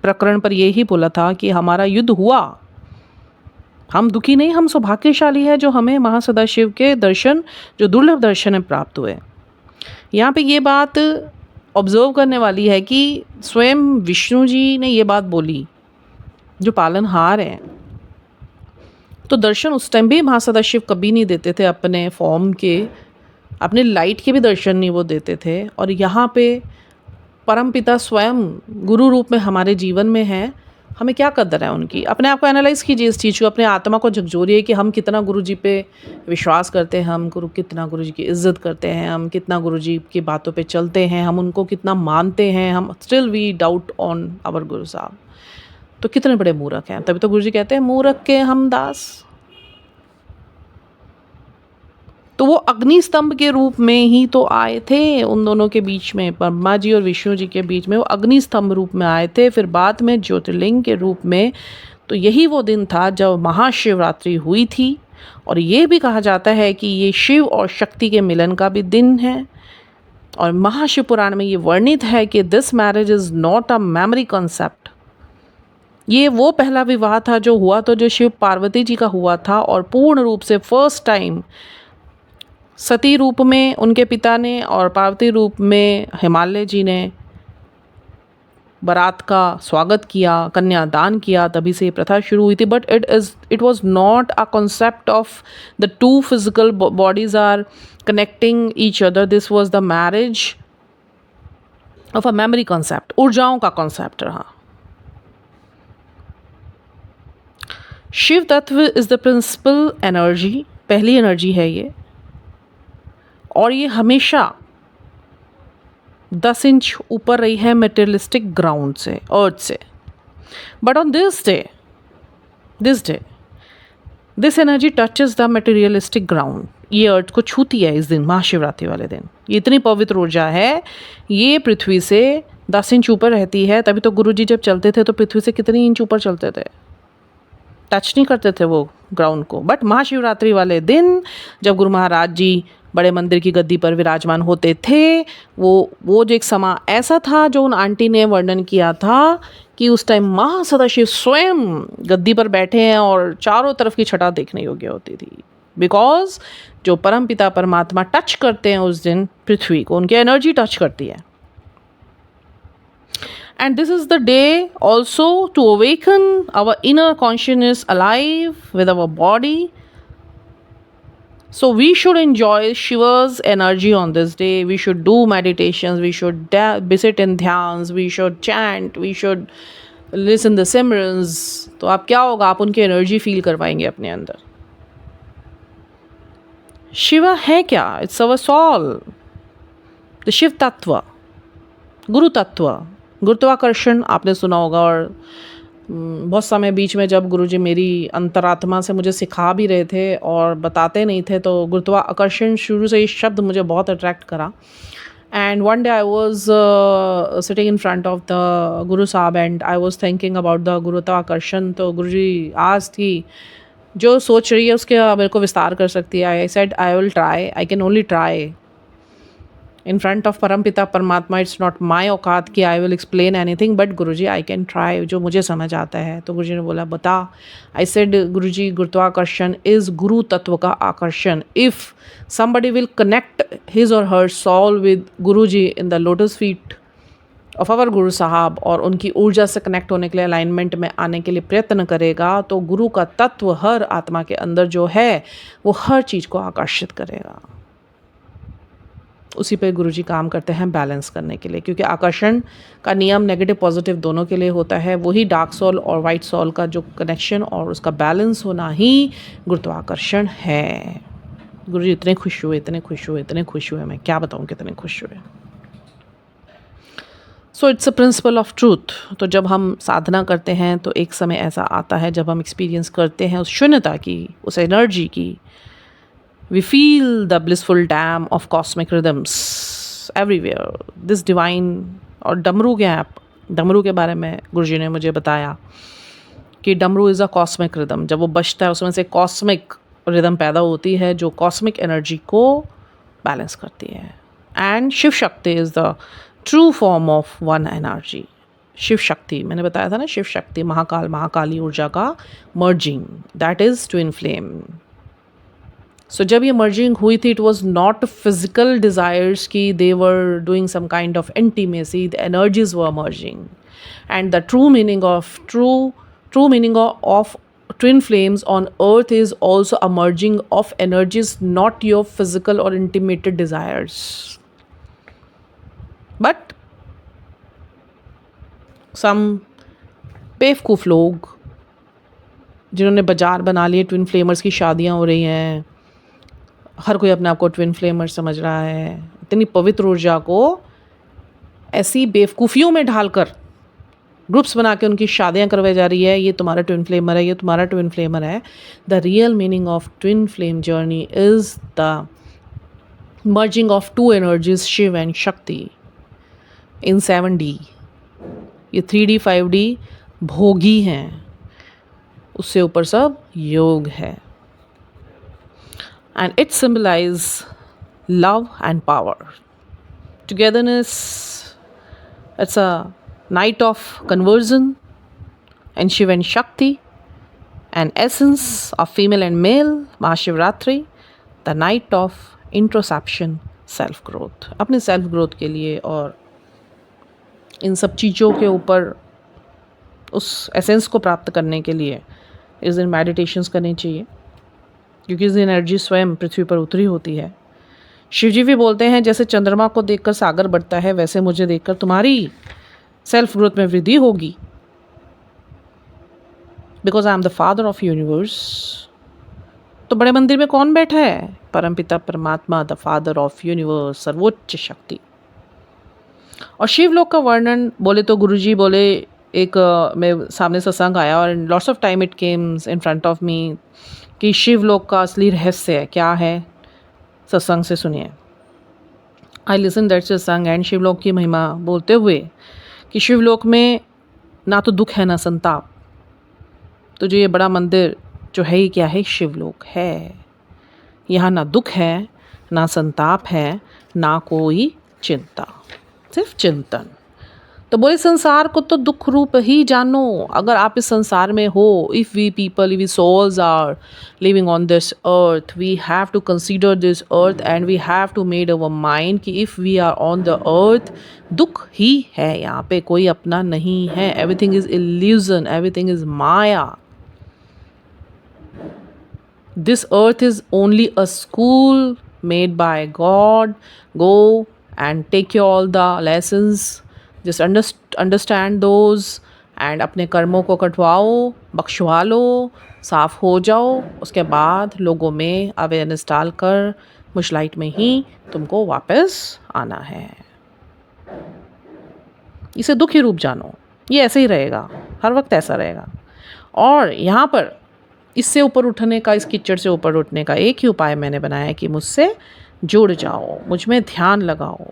प्रकरण पर यही बोला था कि हमारा युद्ध हुआ, हम दुखी नहीं, हम सौभाग्यशाली है जो हमें महासदाशिव के दर्शन, जो दुर्लभ दर्शन है, प्राप्त हुए. यहाँ पे ये बात ऑब्जर्व करने वाली है कि स्वयं विष्णु जी ने ये बात बोली, जो पालनहार हैं. तो दर्शन उस टाइम भी महासदाशिव कभी नहीं देते थे, अपने फॉर्म के, अपने लाइट के भी दर्शन नहीं वो देते थे. और यहाँ पे परमपिता स्वयं गुरु रूप में हमारे जीवन में है हमें क्या कदर है उनकी? अपने आप को एनालाइज़ कीजिए इस चीज़ को, अपने आत्मा को झकझोरिए कि हम कितना गुरु जी पे विश्वास करते हैं, हम कितना गुरु जी की इज़्ज़त करते हैं, हम कितना गुरु जी की बातों पे चलते हैं, हम उनको कितना मानते हैं, हम still we doubt on our Guru Sahab. तो कितने बड़े मूर्ख हैं। तभी तो गुरु जी कहते हैं मूर्ख के हम दास। तो वो अग्नि स्तंभ के रूप में ही तो आए थे उन दोनों के बीच में, ब्रह्मा जी और विष्णु जी के बीच में वो अग्नि स्तंभ रूप में आए थे, फिर बाद में ज्योतिर्लिंग के रूप में। तो यही वो दिन था जब महाशिवरात्रि हुई थी, और ये भी कहा जाता है कि ये शिव और शक्ति के मिलन का भी दिन है। और महाशिव पुराण में ये वर्णित है कि this marriage is not a memory concept. ये वो पहला विवाह था जो हुआ, तो जो शिव पार्वती जी का हुआ था, और पूर्ण रूप से फर्स्ट टाइम सती रूप में उनके पिता ने और पार्वती रूप में हिमालय जी ने बारात का स्वागत किया, कन्यादान किया, तभी से ये प्रथा शुरू हुई थी। But it was not a concept of the two physical bodies are connecting each other. This was the marriage of a memory concept, ऊर्जाओं का कॉन्सेप्ट रहा। Shiv tattva is the principal energy, पहली एनर्जी है ये, और ये हमेशा 10 इंच ऊपर रही है मेटेरियलिस्टिक ग्राउंड से, अर्थ से। But on this day this energy touches the materialistic ground. ये अर्थ को छूती है इस दिन, महाशिवरात्रि वाले दिन। ये इतनी पवित्र ऊर्जा है, ये पृथ्वी से 10 इंच ऊपर रहती है। तभी तो गुरु जी जब चलते थे तो पृथ्वी से कितनी इंच ऊपर चलते थे, टच नहीं करते थे वो ग्राउंड को। बट महाशिवरात्रि वाले दिन जब गुरु महाराज जी बड़े मंदिर की गद्दी पर विराजमान होते थे, वो जो एक समा ऐसा था जो उन आंटी ने वर्णन किया था कि उस टाइम महासदाशिव स्वयं गद्दी पर बैठे हैं और चारों तरफ की छटा देखने योग्य होती थी। बिकॉज जो परम पिता परमात्मा टच करते हैं उस दिन पृथ्वी को, उनकी एनर्जी टच करती है। And this is the day also to awaken our inner consciousness alive with our body. So we should enjoy Shiva's energy on this day. We should do meditations, we should sit in dhyans, we should chant, we should listen the simrans. तो आप क्या होगा, आप उनकी energy feel कर पाएंगे अपने अंदर। शिवा है क्या? It's our soul, the Shiv tattva, Guru तत्व। गुरुत्वाकर्षण आपने सुना होगा, और बहुत समय बीच में जब गुरुजी मेरी अंतरात्मा से मुझे सिखा भी रहे थे और बताते नहीं थे, तो गुरुत्वाकर्षण शुरू से ये शब्द मुझे बहुत अट्रैक्ट करा। And one day I was sitting in front of the गुरु साहब and I was thinking about the गुरुत्वाकर्षण। तो गुरुजी आज थी जो सोच रही है उसके मेरे को विस्तार कर सकती है। I said I will try, I can only try in front of परमपिता परमात्मा। इट्स नॉट माई औकात कि I will explain anything, but Guruji I can try, जो मुझे समझ आता है। तो गुरुजी ने बोला बता। आई सेड गुरुजी गुरुत्वाकर्षण इज़ गुरु तत्व का आकर्षण। If somebody will connect his or her soul with Guruji in the lotus feet of our Guru Sahab, और उनकी ऊर्जा से कनेक्ट होने के लिए, अलाइनमेंट में आने के लिए प्रयत्न करेगा, तो गुरु का तत्व हर आत्मा के अंदर जो है वो हर चीज़ को आकर्षित करेगा। उसी पे गुरुजी काम करते हैं बैलेंस करने के लिए, क्योंकि आकर्षण का नियम नेगेटिव पॉजिटिव दोनों के लिए होता है। वही डार्क सोल और वाइट सोल का जो कनेक्शन और उसका बैलेंस होना ही गुरुत्वाकर्षण है। गुरुजी इतने खुश हुए, इतने खुश हुए, इतने खुश हुए, मैं क्या बताऊँ कितने खुश हुए। So it's a principle of truth. तो जब हम साधना करते हैं तो एक समय ऐसा आता है जब हम एक्सपीरियंस करते हैं उस शून्यता की, उस एनर्जी की। We feel the blissful dam of cosmic rhythms everywhere. This divine, और डमरू क्या है? डमरू के बारे में गुरुजी ने मुझे बताया कि डमरू इज़ अ कॉस्मिक रिदम। जब वो बजता है उसमें से कॉस्मिक रिदम पैदा होती है जो कॉस्मिक एनर्जी को बैलेंस करती है। And Shiv Shakti is the true form of one energy. Shiv Shakti, मैंने बताया था ना, शिव शक्ति महाकाल महाकाली ऊर्जा का merging, that is twin flame. So जब ये मर्जिंग हुई थी, it was not physical desires की they were doing some kind of intimacy, the energies were merging. And the true meaning of twin flames on earth is also a merging of energies, not your physical or intimate desires, but some बेवकूफ़ लोग जिन्होंने बाजार बना लिए, twin फ्लेमर्स की शादियाँ हो रही हैं, हर कोई अपने आप को ट्विन फ्लेमर समझ रहा है। इतनी पवित्र ऊर्जा को ऐसी बेवकूफ़ियों में ढालकर ग्रुप्स बना के उनकी शादियाँ करवाई जा रही है, ये तुम्हारा ट्विन फ्लेमर है, ये तुम्हारा ट्विन फ्लेमर है। The real meaning of twin flame journey is the merging of two energies, Shiv and Shakti, in 7D। ये 3D 5D भोगी हैं, उससे ऊपर सब योग है। And it symbolize love and power, togetherness. It's a night of conversion and Shiva and Shakti, an essence of female and male, Mahashivratri, the night of introspection, self growth। अपने self growth के लिए और इन सब चीज़ों के ऊपर उस essence को प्राप्त करने के लिए इस दिन मेडिटेशंस करनी चाहिए, क्योंकि इस दिन एनर्जी स्वयं पृथ्वी पर उतरी होती है। शिवजी भी बोलते हैं जैसे चंद्रमा को देखकर सागर बढ़ता है, वैसे मुझे देखकर तुम्हारी सेल्फ ग्रोथ में वृद्धि होगी, because I am the father of universe. तो बड़े मंदिर में कौन बैठा है? परमपिता परमात्मा, द फादर ऑफ यूनिवर्स, सर्वोच्च शक्ति। और शिवलोक का वर्णन बोले तो गुरुजी बोले, एक मेरे सामने सत्संग आया और lots of time it Kemps in front of मी कि शिवलोक का असली रहस्य क्या है। सत्संग से सुनिए। आई लिसन दैट सत्संग एंड शिवलोक की महिमा बोलते हुए कि शिवलोक में ना तो दुख है ना संताप। तो जो ये बड़ा मंदिर जो है ये क्या है? शिवलोक है। यहाँ ना दुख है ना संताप है, ना कोई चिंता, सिर्फ चिंतन। तो बोले संसार को तो दुख रूप ही जानो। अगर आप इस संसार में हो, if we people, we souls are living on this earth, we have to consider this earth and we have to made our mind कि if we are on the earth, दुख ही है यहाँ पे, कोई अपना नहीं है। Everything is illusion, everything is maya. This earth is only a school made by God. Go and take all the lessons, just understand those and अपने कर्मों को कटवाओ, बख्शवा लो, साफ हो जाओ। उसके बाद लोगों में अवेयरनेस डालकर मुझ लाइट में ही तुमको वापस आना है। इसे दुख ही रूप जानो। ये ऐसे ही रहेगा, हर वक्त ऐसा रहेगा। और यहाँ पर इससे ऊपर उठने का, इस कीचड़ से ऊपर उठने का एक ही उपाय मैंने बनाया है कि मुझसे जुड़ जाओ, मुझ में ध्यान लगाओ,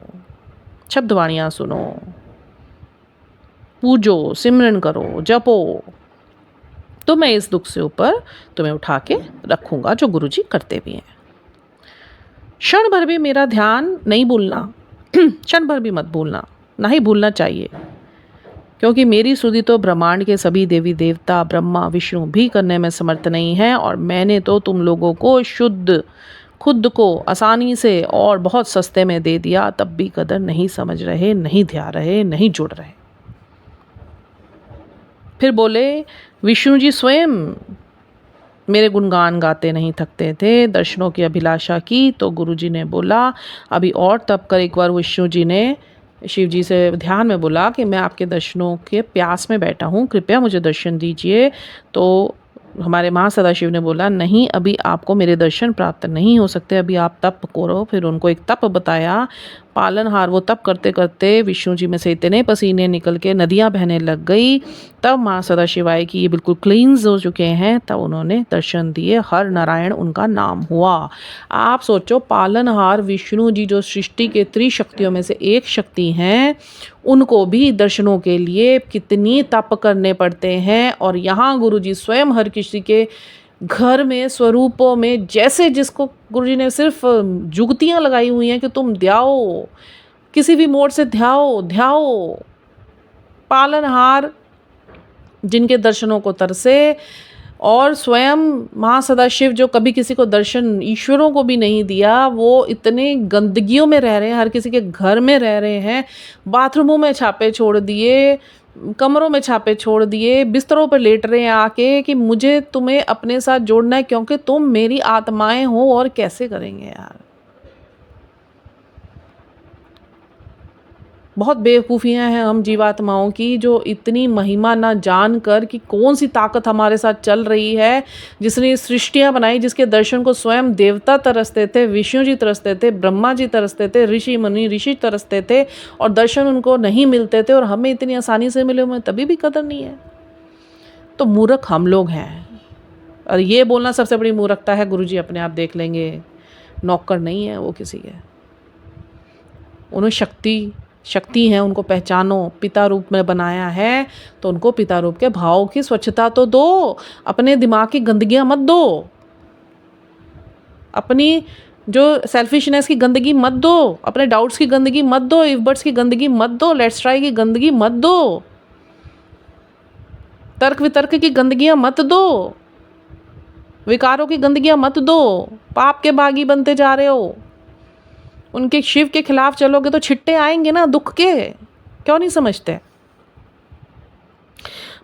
शब्दवाणियाँ सुनो, पूजो, सिमरन करो, जपो, तो मैं इस दुख से ऊपर तुम्हें उठा के रखूँगा, जो गुरुजी करते भी हैं। क्षण भर भी मेरा ध्यान नहीं भूलना, क्षण भर भी मत भूलना, ना ही भूलना चाहिए, क्योंकि मेरी स्तुति तो ब्रह्मांड के सभी देवी देवता, ब्रह्मा विष्णु भी करने में समर्थ नहीं है। और मैंने तो तुम लोगों को शुद्ध खुद को आसानी से और बहुत सस्ते में दे दिया, तब भी कदर नहीं समझ रहे, नहीं ध्यान रहे, नहीं जुड़ रहे। फिर बोले विष्णु जी स्वयं मेरे गुणगान गाते नहीं थकते थे, दर्शनों की अभिलाषा की। तो गुरुजी ने बोला अभी और तब कर। एक बार विष्णु जी ने शिव जी से ध्यान में बोला कि मैं आपके दर्शनों के प्यास में बैठा हूँ, कृपया मुझे दर्शन दीजिए। तो हमारे माँ सदाशिव ने बोला नहीं, अभी आपको मेरे दर्शन प्राप्त नहीं हो सकते, अभी आप तप करो। फिर उनको एक तप बताया, पालनहार। वो तप करते करते विष्णु जी में से इतने पसीने निकल के नदियाँ बहने लग गई। तब माँ सदाशिवाय की ये बिल्कुल क्लींस हो चुके हैं, तब उन्होंने दर्शन दिए। हर नारायण उनका नाम हुआ। आप सोचो, पालनहार विष्णु जी जो सृष्टि के त्रिशक्तियों में से एक शक्ति हैं, उनको भी दर्शनों के लिए कितनी तप करने पड़ते हैं। और यहाँ गुरुजी स्वयं हर किसी के घर में स्वरूपों में, जैसे जिसको गुरुजी ने सिर्फ जुगतियाँ लगाई हुई हैं कि तुम ध्याओ, किसी भी मोड से ध्याओ ध्याओ। पालनहार जिनके दर्शनों को तरसे, और स्वयं महा सदाशिव जो कभी किसी को दर्शन ईश्वरों को भी नहीं दिया, वो इतने गंदगियों में रह रहे हैं, हर किसी के घर में रह रहे हैं, बाथरूमों में छापे छोड़ दिए, कमरों में छापे छोड़ दिए, बिस्तरों पर लेट रहे हैं आके कि मुझे तुम्हें अपने साथ जोड़ना है क्योंकि तुम मेरी आत्माएं हो। और कैसे करेंगे यार? बहुत बेवकूफ़ियाँ हैं हम जीवात्माओं की, जो इतनी महिमा ना जान कर कि कौन सी ताकत हमारे साथ चल रही है, जिसने ये सृष्टियाँ बनाई, जिसके दर्शन को स्वयं देवता तरसते थे, विष्णु जी तरसते थे, ब्रह्मा जी तरसते थे, ऋषि मुनि ऋषि तरसते थे, और दर्शन उनको नहीं मिलते थे, और हमें इतनी आसानी से मिले हुए तभी भी कदर नहीं है। तो मूर्ख हम लोग हैं, और ये बोलना सबसे बड़ी मूर्खता है। गुरुजी अपने आप देख लेंगे, नौकर नहीं है वो किसी के। उन्हें शक्ति है, उनको पहचानो। पिता रूप में बनाया है तो उनको पिता रूप के भाव की स्वच्छता तो दो, अपने दिमाग की गंदगियाँ मत दो, अपनी जो सेल्फिशनेस की गंदगी मत दो, अपने डाउट्स की गंदगी मत दो, इफ बट्स की गंदगी मत दो, लेट्स ट्राई की गंदगी मत दो, तर्क वितर्क की गंदगियाँ मत दो, विकारों की गंदगियाँ मत दो। पाप के बागी बनते जा रहे हो। उनके शिव के खिलाफ चलोगे तो छिट्टे आएंगे ना दुख के, क्यों नहीं समझते।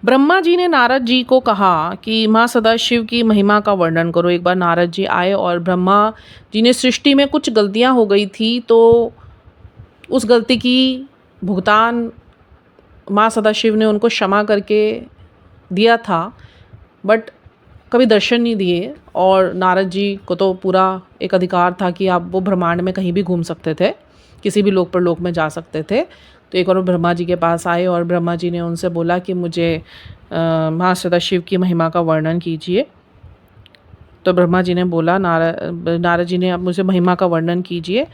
ब्रह्मा जी ने नारद जी को कहा कि माँ सदाशिव की महिमा का वर्णन करो। एक बार नारद जी आए और ब्रह्मा जी ने सृष्टि में कुछ गलतियाँ हो गई थी, तो उस गलती की भुगतान माँ सदाशिव ने उनको क्षमा करके दिया था, बट कभी दर्शन नहीं दिए। और नारद जी को तो पूरा एक अधिकार था कि आप वो ब्रह्मांड में कहीं भी घूम सकते थे, किसी भी लोक परलोक में जा सकते थे। तो एक और ब्रह्मा जी के पास आए और ब्रह्मा जी ने उनसे बोला कि मुझे माँ सदाशिव की महिमा का वर्णन कीजिए। तो ब्रह्मा जी ने बोला, नारद जी ने आप मुझे महिमा का वर्णन कीजिए।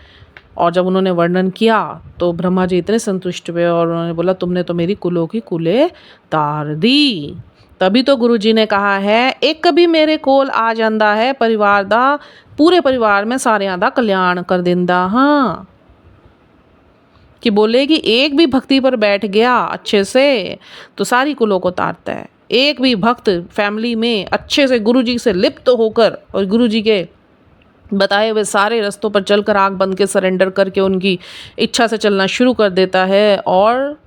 और जब उन्होंने वर्णन किया तो ब्रह्मा जी इतने संतुष्ट हुए और उन्होंने बोला, तुमने तो मेरी कुलों की कुलें तार दी। तभी तो गुरु जी ने कहा है, एक कभी मेरे कोल आ जांदा है परिवार दा, पूरे परिवार में सारियां दा कल्याण कर दिंदा। हाँ, कि बोले कि एक भी भक्ति पर बैठ गया अच्छे से तो सारी कुलों को तारता है। एक भी भक्त फैमिली में अच्छे से गुरु जी से लिप्त होकर और गुरु जी के बताए हुए सारे रास्तों पर चलकर आंख बंद के सरेंडर करके उनकी इच्छा से चलना शुरू कर देता है और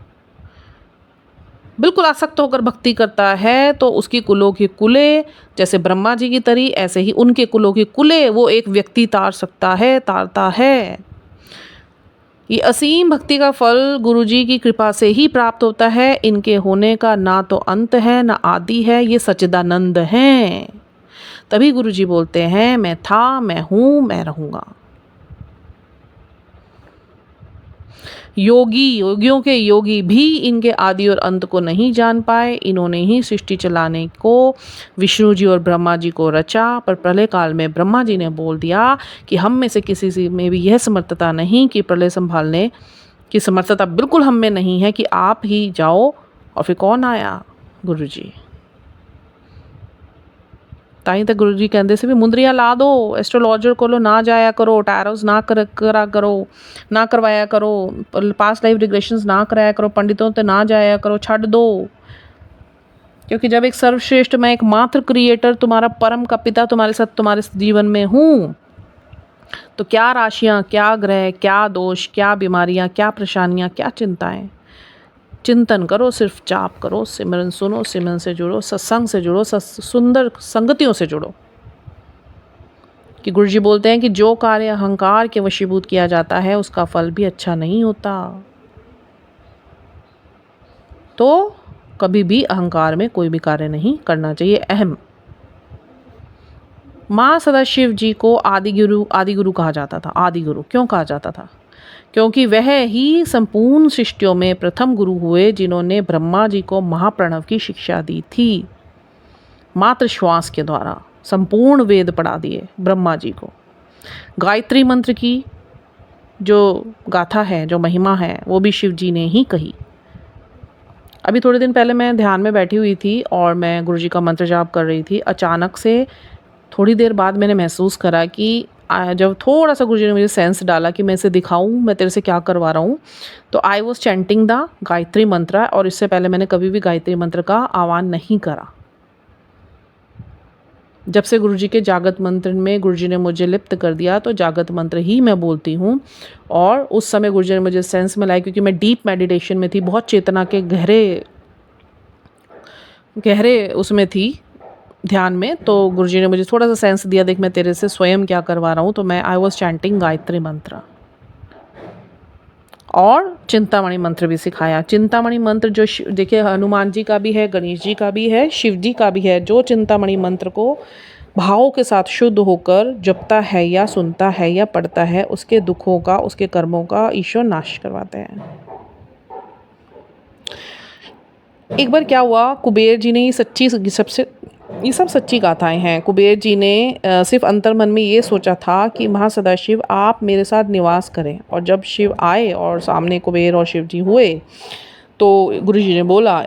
बिल्कुल आसक्त होकर भक्ति करता है, तो उसकी कुलों की कुलें जैसे ब्रह्मा जी की तरी, ऐसे ही उनके कुलों की कुलें वो एक व्यक्ति तार सकता है, तारता है। ये असीम भक्ति का फल गुरु जी की कृपा से ही प्राप्त होता है। इनके होने का ना तो अंत है ना आदि है, ये सच्चिदानंद हैं। तभी गुरु जी बोलते हैं, मैं था, मैं हूँ, मैं रहूँगा। योगियों के योगी भी इनके आदि और अंत को नहीं जान पाए। इन्होंने ही सृष्टि चलाने को विष्णु जी और ब्रह्मा जी को रचा, पर प्रलय काल में ब्रह्मा जी ने बोल दिया कि हम में से किसी से में भी यह समर्थता नहीं कि प्रलय संभालने की समर्थता बिल्कुल हम में नहीं है कि आप ही जाओ। और फिर कौन आया? गुरु जी। ताई तो गुरु जी कहते से भी मुंदरियाँ ला दो, एस्ट्रोलॉजर को लो ना जाया करो, टैरोस ना करा करो, ना करवाया करो, पास्ट लाइफ रिग्रेशंस ना कराया करो, पंडितों ते ना जाया करो, छੱਡ दो। क्योंकि जब एक सर्वश्रेष्ठ मैं एक मात्र क्रिएटर तुम्हारा परम का पिता तुम्हारे साथ तुम्हारे जीवन में हूँ, तो क्या राशियाँ, क्या ग्रह, क्या दोष, क्या बीमारियाँ, क्या परेशानियाँ, क्या चिंताएं। चिंतन करो, सिर्फ जाप करो, सिमरन सुनो, सिमरन से जुड़ो, सत्संग से जुड़ो, सुंदर संगतियों से जुड़ो। कि गुरुजी बोलते हैं कि जो कार्य अहंकार के वशीभूत किया जाता है उसका फल भी अच्छा नहीं होता। तो कभी भी अहंकार में कोई भी कार्य नहीं करना चाहिए। अहम माँ सदाशिव जी को आदि गुरु कहा जाता था। आदि गुरु क्यों कहा जाता था? क्योंकि वह ही संपूर्ण सृष्टियों में प्रथम गुरु हुए जिन्होंने ब्रह्मा जी को महाप्रणव की शिक्षा दी थी। मात्र श्वास के द्वारा संपूर्ण वेद पढ़ा दिए ब्रह्मा जी को। गायत्री मंत्र की जो गाथा है, जो महिमा है, वो भी शिव जी ने ही कही। अभी थोड़े दिन पहले मैं ध्यान में बैठी हुई थी और मैं गुरु जी का मंत्र जाप कर रही थी। अचानक से थोड़ी देर बाद मैंने महसूस करा कि जब थोड़ा सा गुरुजी ने मुझे सेंस डाला कि मैं इसे दिखाऊं, मैं तेरे से क्या करवा रहा हूँ, तो I was chanting the Gayatri मंत्र। और इससे पहले मैंने कभी भी गायत्री मंत्र का आह्वान नहीं करा। जब से गुरुजी के जागत मंत्र में गुरुजी ने मुझे लिप्त कर दिया, तो जागत मंत्र ही मैं बोलती हूँ। और उस समय गुरुजी ने मुझे सेंस में लाया, क्योंकि मैं डीप मेडिटेशन में थी, बहुत चेतना के गहरे उसमें थी, ध्यान में। तो गुरुजी ने मुझे थोड़ा सा सेंस दिया, देख मैं तेरे से स्वयं क्या करवा रहा हूँ। तो मैं आई वॉज चैंटिंग गायत्री मंत्र। और चिंतामणि मंत्र भी सिखाया। चिंतामणि मंत्र जो देखिए हनुमान जी का भी है, गणेश जी का भी है, शिव जी का भी है। जो चिंतामणि मंत्र को भावों के साथ शुद्ध होकर जपता है या सुनता है या पढ़ता है, उसके दुखों का, उसके कर्मों का ईश्वर नाश करवाते हैं। एक बार क्या हुआ, कुबेर जी ने ये सब सच्ची गाथाएं हैं। कुबेर जी ने सिर्फ अंतर्मन में ये सोचा था कि महासदाशिव आप मेरे साथ निवास करें, और जब शिव आए और सामने कुबेर और शिव जी हुए तो गुरु जी ने बोला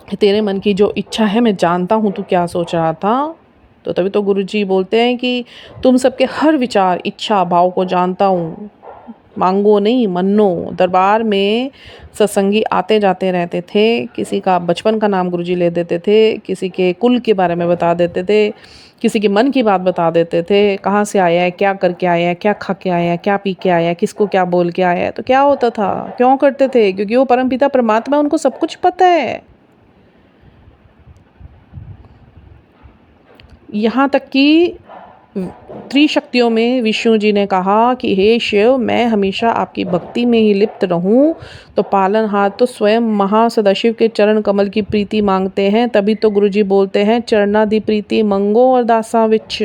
कि तेरे मन की जो इच्छा है मैं जानता हूँ तू क्या सोच रहा था। तो तभी तो गुरु जी बोलते हैं कि तुम सबके हर विचार, इच्छा, भाव को जानता हूँ, मांगो नहीं मन्नो। दरबार में सत्संगी आते जाते रहते थे। किसी का बचपन का नाम गुरुजी ले देते थे, किसी के कुल के बारे में बता देते थे, किसी के मन की बात बता देते थे, कहाँ से आया है, क्या करके आया है, क्या खा के आया है, क्या पी के आया है, किसको क्या बोल के आया है। तो क्या होता था, क्यों करते थे? क्योंकि वो परमपिता परमात्मा, उनको सब कुछ पता है। यहाँ तक कि त्रिशक्तियों में विष्णु जी ने कहा कि हे शिव, मैं हमेशा आपकी भक्ति में ही लिप्त रहूं। तो पालनहार तो स्वयं महासदाशिव के चरण कमल की प्रीति मांगते हैं। तभी तो गुरुजी बोलते हैं चरणादि प्रीति मंगो और दासा विच।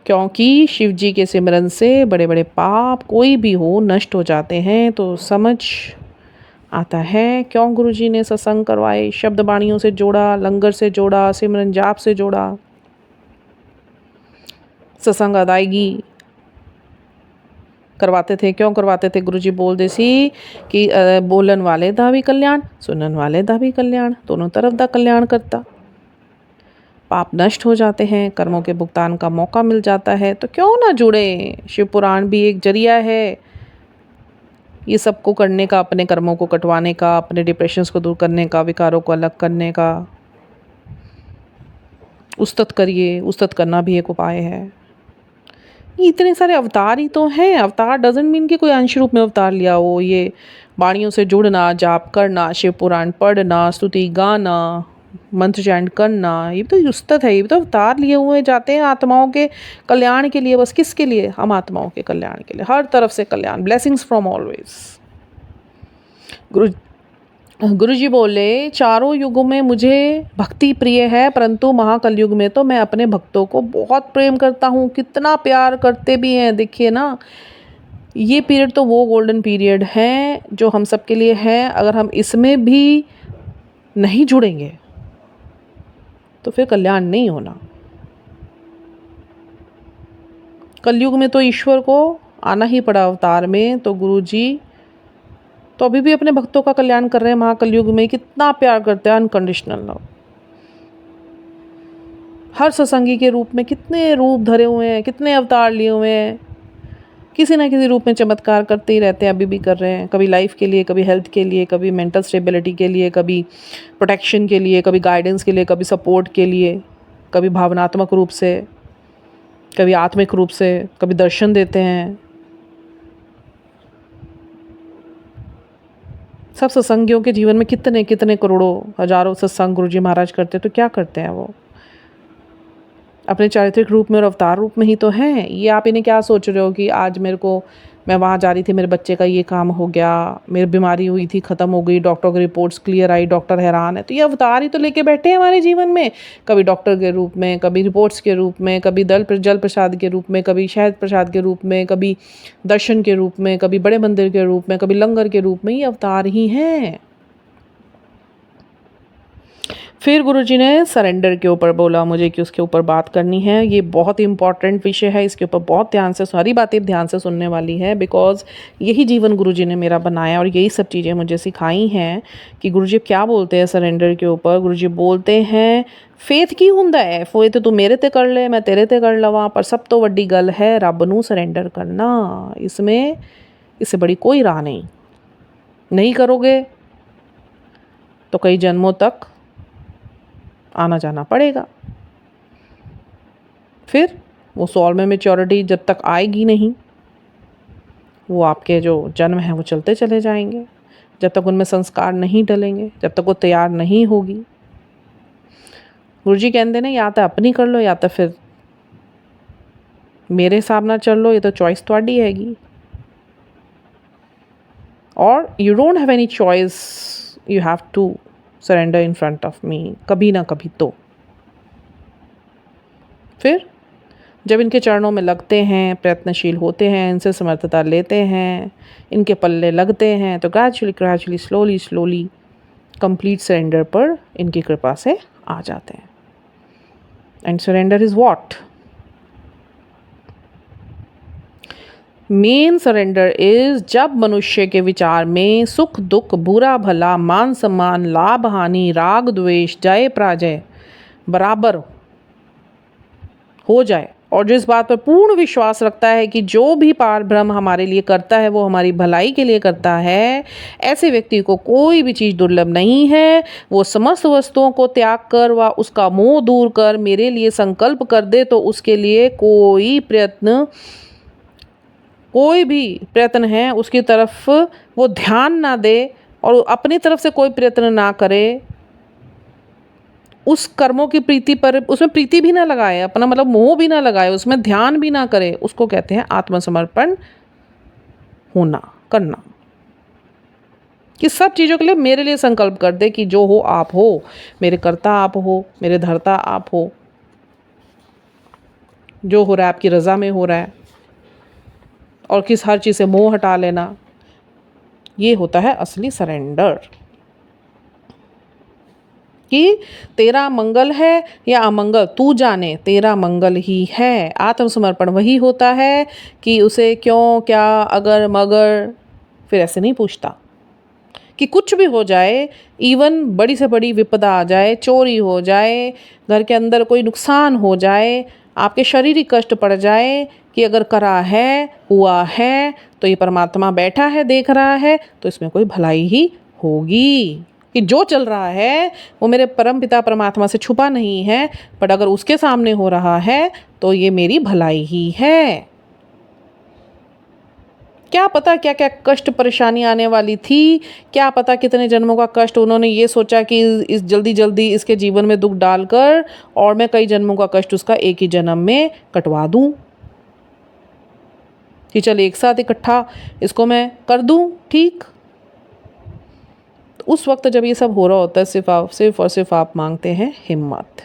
क्योंकि शिव जी के सिमरन से बड़े बड़े पाप कोई भी हो नष्ट हो जाते हैं। तो समझ आता है क्यों गुरुजी ने सत्संग करवाए, शब्द बाणियों से जोड़ा, लंगर से जोड़ा, सिमरन जाप से जोड़ा, सत्संग अदायगी करवाते थे। क्यों करवाते थे? गुरुजी बोल दे सी कि बोलन वाले दा भी कल्याण, सुनन वाले दा भी कल्याण, दोनों तरफ दा कल्याण करता। पाप नष्ट हो जाते हैं, कर्मों के भुगतान का मौका मिल जाता है। तो क्यों ना जुड़े? शिव पुराण भी एक जरिया है ये सबको करने का, अपने कर्मों को कटवाने का, अपने डिप्रेशंस को दूर करने का, विकारों को अलग करने का। उस्तत करिए, उस्तत करना भी एक उपाय है। ये इतने सारे अवतार ही तो हैं। अवतार डजंट मीन कि कोई अंश रूप में अवतार लिया हो। ये वाणियों से जुड़ना, जाप करना, शिव पुराण पढ़ना, स्तुति गाना, मंत्र चैंट करना, ये भी तो उस्तत है। ये भी तो अवतार लिए हुए जाते हैं आत्माओं के कल्याण के लिए। बस किसके लिए? हम आत्माओं के कल्याण के लिए, हर तरफ से कल्याण, ब्लेसिंग्स फ्रॉम ऑलवेज। गुरुजी बोले चारों युगों में मुझे भक्ति प्रिय है, परंतु महाकलयुग में तो मैं अपने भक्तों को बहुत प्रेम करता हूँ। कितना प्यार करते भी हैं, देखिए ना। ये पीरियड तो वो गोल्डन पीरियड है जो हम सब के लिए है। अगर हम इसमें भी नहीं जुड़ेंगे तो फिर कल्याण नहीं होना। कलयुग में तो ईश्वर को आना ही पड़ा अवतार में। तो गुरुजी तो अभी भी अपने भक्तों का कल्याण कर रहे हैं। महाकलयुग में कितना प्यार करते हैं, अनकंडीशनल लव। हर सत्संगी के रूप में कितने रूप धरे हुए हैं, कितने अवतार लिए हुए हैं, किसी ना किसी रूप में चमत्कार करते ही रहते हैं, अभी भी कर रहे हैं। कभी लाइफ के लिए, कभी हेल्थ के लिए, कभी मेंटल स्टेबिलिटी के लिए, कभी प्रोटेक्शन के लिए, कभी गाइडेंस के लिए, कभी सपोर्ट के लिए, कभी भावनात्मक रूप से, कभी आत्मिक रूप से, कभी दर्शन देते हैं। सब सत्संगियों के जीवन में कितने कितने करोड़ों हजारों सत्संग गुरुजी महाराज करते, तो क्या करते हैं वो? अपने चारित्रिक रूप में और अवतार रूप में ही तो हैं। ये आप इन्हें क्या सोच रहे हो कि आज मैं वहाँ जा रही थी, मेरे बच्चे का ये काम हो गया, मेरी बीमारी हुई थी, ख़त्म हो गई, डॉक्टर की रिपोर्ट्स क्लियर आई, डॉक्टर हैरान है। तो ये अवतार ही तो लेके बैठे हैं हमारे जीवन में, कभी डॉक्टर के रूप में, कभी रिपोर्ट्स के रूप में, कभी जल प्रसाद के रूप में, कभी शहद प्रसाद के रूप में, कभी दर्शन के रूप में, कभी बड़े मंदिर के रूप में, कभी लंगर के रूप में। ये अवतार ही हैं। फिर गुरुजी ने सरेंडर के ऊपर बोला मुझे कि उसके ऊपर बात करनी है। ये बहुत ही इंपॉर्टेंट विषय है, इसके ऊपर बहुत ध्यान से, सारी बातें ध्यान से सुनने वाली है। बिकॉज यही जीवन गुरुजी ने मेरा बनाया और यही सब चीज़ें मुझे सिखाई हैं कि गुरुजी क्या बोलते हैं सरेंडर के ऊपर। गुरुजी बोलते हैं फेथ की हुंदा है, फोए तो तू मेरे ते कर ले, मैं तेरे ते कर लवा, पर सब तो वड्डी गल है रब नू सरेंडर करना। इससे बड़ी कोई राह नहीं करोगे तो कई जन्मों तक आना जाना पड़ेगा। फिर वो सोल में मैच्योरिटी जब तक आएगी नहीं, वो आपके जो जन्म हैं वो चलते चले जाएंगे। जब तक उनमें संस्कार नहीं डलेंगे, जब तक वो तैयार नहीं होगी। गुरुजी कहते हैं या तो अपनी कर लो या तो फिर मेरे हिसाब ना चल लो, ये तो चॉइस ਤੁਹਾਡੀ हैगी। और you don't have any choice, you have to surrender in front of me, कभी ना कभी तो। फिर जब इनके चरणों में लगते हैं, प्रयत्नशील होते हैं, इनसे समर्थता लेते हैं, इनके पल्ले लगते हैं, तो ग्रेजुअली स्लोली कंप्लीट सरेंडर पर इनकी कृपा से आ जाते हैं। And surrender is what? Main surrender is जब मनुष्य के विचार में सुख दुख, बुरा भला, मान सम्मान, लाभ हानि, राग द्वेष, जय पराजय बराबर हो जाए, और जो इस बात पर पूर्ण विश्वास रखता है कि जो भी पार ब्रह्म हमारे लिए करता है वो हमारी भलाई के लिए करता है, ऐसे व्यक्ति को कोई भी चीज़ दुर्लभ नहीं है। वो समस्त वस्तुओं को त्याग कर व उसका मोह दूर कर मेरे लिए संकल्प कर दे तो उसके लिए कोई भी प्रयत्न है उसकी तरफ वो ध्यान ना दे और अपनी तरफ से कोई प्रयत्न ना करे, उस कर्मों की प्रीति पर उसमें प्रीति भी ना लगाए, अपना मतलब मोह भी ना लगाए, उसमें ध्यान भी ना करे, उसको कहते हैं आत्मसमर्पण होना, करना। कि सब चीज़ों के लिए मेरे लिए संकल्प कर दे कि जो हो आप हो, मेरे कर्ता आप हो, मेरे धर्ता आप हो, जो हो रहा है आपकी रज़ा में हो रहा है, और किस हर चीज़ से मोह हटा लेना। ये होता है असली सरेंडर, कि तेरा मंगल है या अमंगल तू जाने, तेरा मंगल ही है। आत्मसमर्पण वही होता है कि उसे क्यों, क्या, अगर, मगर फिर ऐसे नहीं पूछता कि कुछ भी हो जाए, इवन बड़ी से बड़ी विपदा आ जाए, चोरी हो जाए, घर के अंदर कोई नुकसान हो जाए, आपके शारीरिक कष्ट पड़ जाए, कि अगर करा है, हुआ है, तो ये परमात्मा बैठा है, देख रहा है, तो इसमें कोई भलाई ही होगी। कि जो चल रहा है वो मेरे परम पिता परमात्मा से छुपा नहीं है, बट अगर उसके सामने हो रहा है तो ये मेरी भलाई ही है। क्या पता क्या क्या कष्ट परेशानी आने वाली थी, क्या पता कितने जन्मों का कष्ट उन्होंने ये सोचा कि इस जल्दी इसके जीवन में दुख डालकर और मैं कई जन्मों का कष्ट उसका एक ही जन्म में कटवा दूं, कि चल एक साथ इकट्ठा इसको मैं कर दूं ठीक। तो उस वक्त जब ये सब हो रहा होता है, सिर्फ और सिर्फ आप मांगते हैं हिम्मत।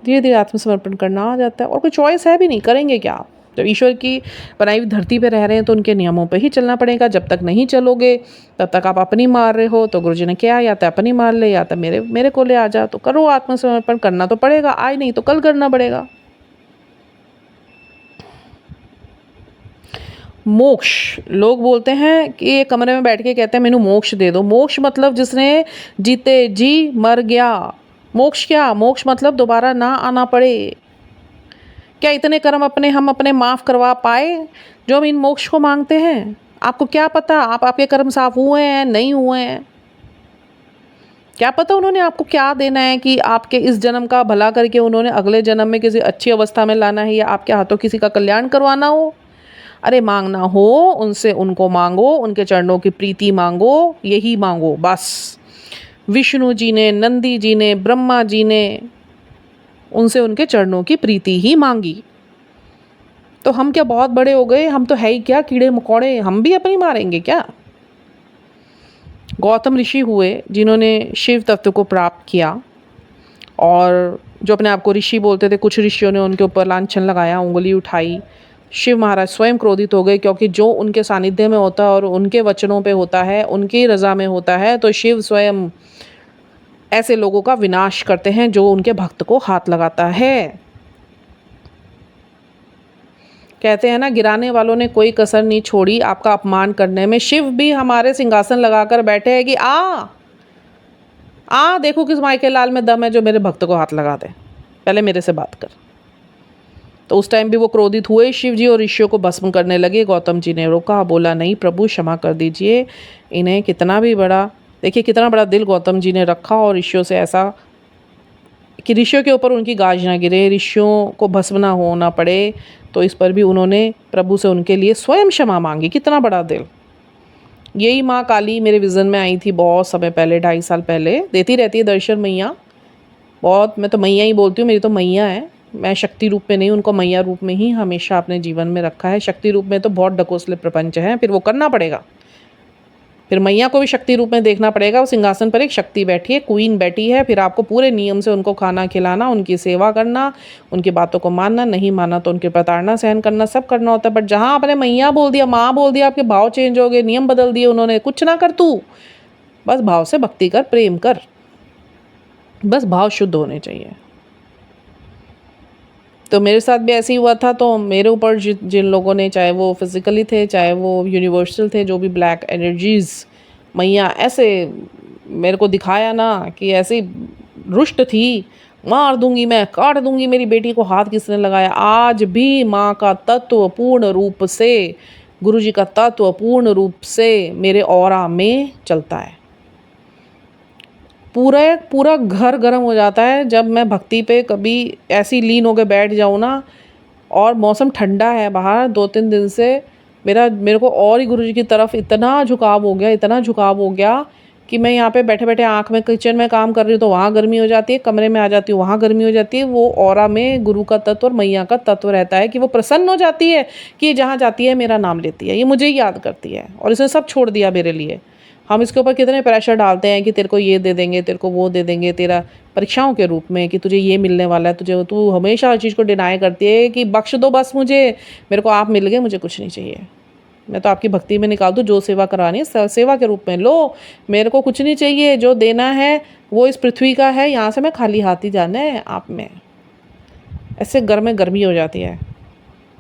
धीरे धीरे आत्मसमर्पण करना आ जाता है, और कोई चॉइस है भी नहीं, करेंगे क्या आप? जब ईश्वर की बनाई हुई धरती पे रह रहे हैं तो उनके नियमों पे ही चलना पड़ेगा। जब तक नहीं चलोगे तब तक आप अपनी मार रहे हो। तो गुरुजी ने क्या, या तो अपनी मार ले या तो मेरे को ले आ जा। तो करो आत्मसमर्पण, करना तो पड़ेगा, आज नहीं तो कल करना पड़ेगा। मोक्ष, लोग बोलते हैं कि एक कमरे में बैठ के कहते हैं मैनू मोक्ष दे दो। मोक्ष मतलब जिसने जीते जी मर गया। मोक्ष क्या? मोक्ष मतलब दोबारा ना आना पड़े। क्या इतने कर्म हम अपने माफ़ करवा पाए जो हम इन मोक्ष को मांगते हैं? आपको क्या पता आपके कर्म साफ हुए हैं नहीं हुए हैं? क्या पता उन्होंने आपको क्या देना है कि आपके इस जन्म का भला करके उन्होंने अगले जन्म में किसी अच्छी अवस्था में लाना है, या आपके हाथों किसी का कल्याण करवाना हो। अरे मांगना हो उनसे, उनको मांगो, उनके चरणों की प्रीति मांगो, यही मांगो बस। विष्णु जी ने, नंदी जी ने, ब्रह्मा जी ने उनसे उनके चरणों की प्रीति ही मांगी। तो हम क्या बहुत बड़े हो गए? हम तो है ही क्या, कीड़े मकोड़े, हम भी अपनी मारेंगे क्या? गौतम ऋषि हुए जिन्होंने शिव तत्व को प्राप्त किया, और जो अपने आप को ऋषि बोलते थे, कुछ ऋषियों ने उनके ऊपर लांछन लगाया, उंगली उठाई। शिव महाराज स्वयं क्रोधित हो गए, क्योंकि जो उनके सानिध्य में होता है और उनके वचनों पे होता है, उनकी रज़ा में होता है, तो शिव स्वयं ऐसे लोगों का विनाश करते हैं जो उनके भक्त को हाथ लगाता है। कहते हैं ना, गिराने वालों ने कोई कसर नहीं छोड़ी आपका अपमान करने में। शिव भी हमारे सिंहासन लगाकर बैठे हैं कि आ देखो किस मायके लाल में दम है जो मेरे भक्त को हाथ लगा दे, पहले मेरे से बात कर। तो उस टाइम भी वो क्रोधित हुए शिव जी, और ऋषियों को भस्म करने लगे। गौतम जी ने रोका, बोला नहीं प्रभु क्षमा कर दीजिए इन्हें। कितना भी बड़ा, देखिए कितना बड़ा दिल गौतम जी ने रखा, और ऋषियों से ऐसा कि ऋषियों के ऊपर उनकी गाज ना गिरे, ऋषियों को भस्म ना होना पड़े। तो इस पर भी उन्होंने प्रभु से उनके लिए स्वयं क्षमा मांगी। कितना बड़ा दिल। यही माँ काली मेरे विज़न में आई थी बहुत समय पहले, 2.5 साल पहले। देती रहती है दर्शन मैया, बहुत, मैं तो मैया ही बोलती हूँ, मेरी तो मैया है। मैं शक्ति रूप में नहीं, उनको मैया रूप में ही हमेशा अपने जीवन में रखा है। शक्ति रूप में तो बहुत ढकोसले प्रपंच है, फिर वो करना पड़ेगा। फिर मैया को भी शक्ति रूप में देखना पड़ेगा। वो सिंहासन पर एक शक्ति बैठी है, क्वीन बैठी है, फिर आपको पूरे नियम से उनको खाना खिलाना, उनकी सेवा करना, उनकी बातों को मानना, नहीं माना तो उनकी प्रताड़ना सहन करना, सब करना होता है। बट जहाँ आपने मैया बोल दिया, माँ बोल दिया, आपके भाव चेंज हो गए, नियम बदल दिए उन्होंने, कुछ ना कर तू, बस भाव से भक्ति कर, प्रेम कर, बस भाव शुद्ध होने चाहिए। तो मेरे साथ भी ऐसे ही हुआ था। तो मेरे ऊपर जिन लोगों ने, चाहे वो फिज़िकली थे, चाहे वो यूनिवर्सल थे, जो भी ब्लैक एनर्जीज़ मैया ऐसे मेरे को दिखाया ना कि ऐसी रुष्ट थी, मार दूंगी मैं, काट दूंगी, मेरी बेटी को हाथ किसने लगाया। आज भी माँ का तत्व पूर्ण रूप से, गुरुजी का तत्व पूर्ण रूप से मेरे ऑरा में चलता है। पूरा घर गर्म हो जाता है जब मैं भक्ति पे कभी ऐसी लीन होकर बैठ जाऊँ ना, और मौसम ठंडा है बाहर 2-3 दिन से, मेरे को और ही गुरुजी की तरफ इतना झुकाव हो गया कि मैं यहाँ पे बैठे बैठे आँख में, किचन में काम कर रही हूँ तो वहाँ गर्मी हो जाती है, कमरे में आ जाती हूँ वहाँ गर्मी हो जाती है। वो ऑरा में गुरु का तत्व और मैया का तत्व रहता है कि वो प्रसन्न हो जाती है कि ये जहाँ जाती है मेरा नाम लेती है, ये मुझे ही याद करती है, और इसने सब छोड़ दिया मेरे लिए। हम इसके ऊपर कितने प्रेशर डालते हैं कि तेरे को ये दे देंगे, तेरे को वो दे देंगे, तेरा परीक्षाओं के रूप में कि तुझे ये मिलने वाला है, तुझे, तू हमेशा हर चीज़ को डिनाई करती है कि बख्श दो बस मुझे, मेरे को आप मिल गए, मुझे कुछ नहीं चाहिए, मैं तो आपकी भक्ति में निकाल दूँ, जो सेवा करानी है सेवा के रूप में लो, मेरे को कुछ नहीं चाहिए, जो देना है वो इस पृथ्वी का है, यहाँ से मैं खाली हाथ ही जाना है आप में। ऐसे घर में गर्मी हो जाती है,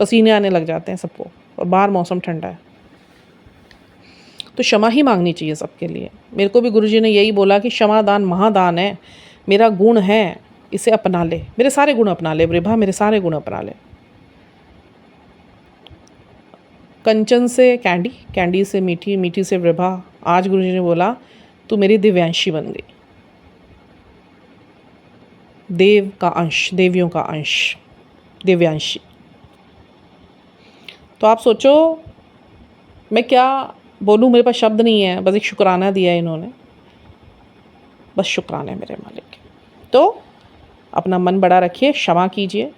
पसीने आने लग जाते हैं सबको, और बाहर मौसम ठंडा है। तो क्षमा ही मांगनी चाहिए सबके लिए। मेरे को भी गुरुजी ने यही बोला कि क्षमा दान महादान है, मेरा गुण है, इसे अपना ले, मेरे सारे गुण अपना ले वृभा, मेरे सारे गुण अपना ले। कंचन से कैंडी, कैंडी से मीठी, मीठी से वृभा। आज गुरुजी ने बोला तू मेरी दिव्यांशी बन गई, देव का अंश, देवियों का अंश, दिव्यांशी। तो आप सोचो मैं क्या बोलूँ, मेरे पास शब्द नहीं है, बस एक शुक्राना दिया है इन्होंने, बस शुक्राना है मेरे मालिक। तो अपना मन बड़ा रखिए, क्षमा कीजिए,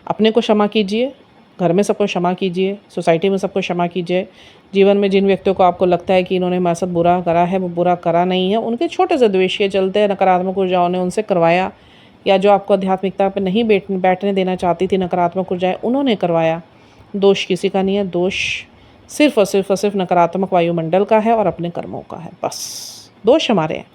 अपने को क्षमा कीजिए, घर में सबको क्षमा कीजिए, सोसाइटी में सबको क्षमा कीजिए। जीवन में जिन व्यक्तियों को आपको लगता है कि इन्होंने हमारे साथ बुरा करा है, वो बुरा करा नहीं है, उनके छोटे से द्वेष के चलते नकारात्मक ऊर्जाओं ने उनसे करवाया, या जो आपको आध्यात्मिकता पर नहीं बैठने देना चाहती थी नकारात्मक ऊर्जाएं, उन्होंने करवाया। दोष किसी का नहीं है, दोष सिर्फ और सिर्फ नकारात्मक वायुमंडल का है और अपने कर्मों का है, बस दोष हमारे हैं।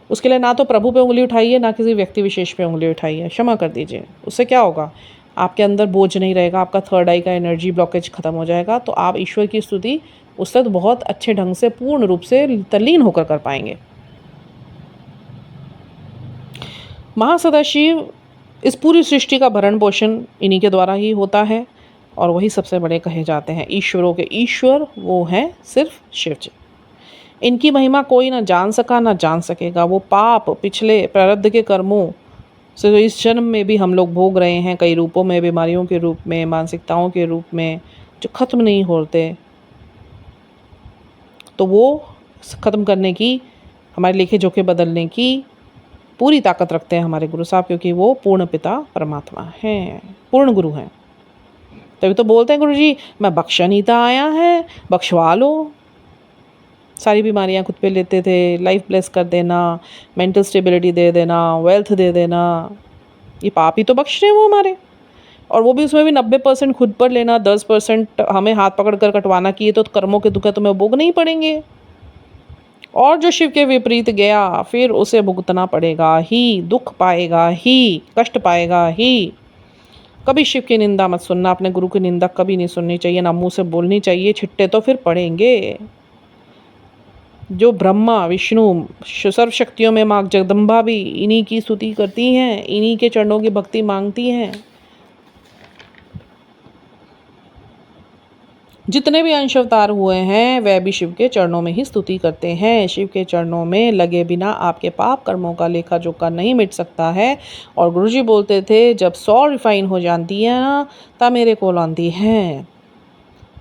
उसके लिए ना तो प्रभु पे उंगली उठाइए, ना किसी व्यक्ति विशेष पे उंगली उठाइए, क्षमा कर दीजिए। उससे क्या होगा, आपके अंदर बोझ नहीं रहेगा, आपका थर्ड आई का एनर्जी ब्लॉकेज खत्म हो जाएगा, तो आप ईश्वर की स्तुति उससे तो बहुत अच्छे ढंग से पूर्ण रूप से तल्लीन होकर कर पाएंगे। महासदाशिव, इस पूरी सृष्टि का भरण पोषण इन्हीं के द्वारा ही होता है, और वही सबसे बड़े कहे जाते हैं। ईश्वरों के ईश्वर वो हैं सिर्फ शिव जी। इनकी महिमा कोई ना जान सका ना जान सकेगा। वो पाप पिछले प्रारब्ध के कर्मों से तो इस जन्म में भी हम लोग भोग रहे हैं, कई रूपों में, बीमारियों के रूप में, मानसिकताओं के रूप में, जो ख़त्म नहीं होते, तो वो ख़त्म करने की, हमारे लेखे जोखे बदलने की पूरी ताकत रखते हैं हमारे गुरु साहब, क्योंकि वो पूर्ण पिता परमात्मा हैं, पूर्ण गुरु हैं। तभी तो बोलते हैं गुरुजी मैं बख्शनीता आया है, बख्शवा लो। सारी बीमारियां खुद पे लेते थे, लाइफ ब्लेस कर देना, मेंटल स्टेबिलिटी दे देना, वेल्थ दे देना, ये पाप ही तो बख्श रहे हैं वो हमारे। और वो भी उसमें भी 90% खुद पर लेना, 10% हमें हाथ पकड़ कर कटवाना कि ये तो कर्मों के दुख है, तुम्हें भोगने ही पड़ेंगे। और जो शिव के विपरीत गया फिर उसे भुगतना पड़ेगा ही, दुख पाएगा ही, कष्ट पाएगा ही। कभी शिव की निंदा मत सुनना, अपने गुरु की निंदा कभी नहीं सुननी चाहिए, ना मुँह से बोलनी चाहिए, छिट्टे तो फिर पड़ेंगे। जो ब्रह्मा विष्णु सर्वशक्तियों में माँ जगदम्बा भी इन्हीं की स्तुति करती हैं, इन्हीं के चरणों की भक्ति मांगती हैं। जितने भी अंश अवतार हुए हैं वह भी शिव के चरणों में ही स्तुति करते हैं। शिव के चरणों में लगे बिना आपके पाप कर्मों का लेखा जोखा नहीं मिट सकता है। और गुरुजी बोलते थे जब 100 रिफाइन हो जाती है ना, तब मेरे को लाती हैं।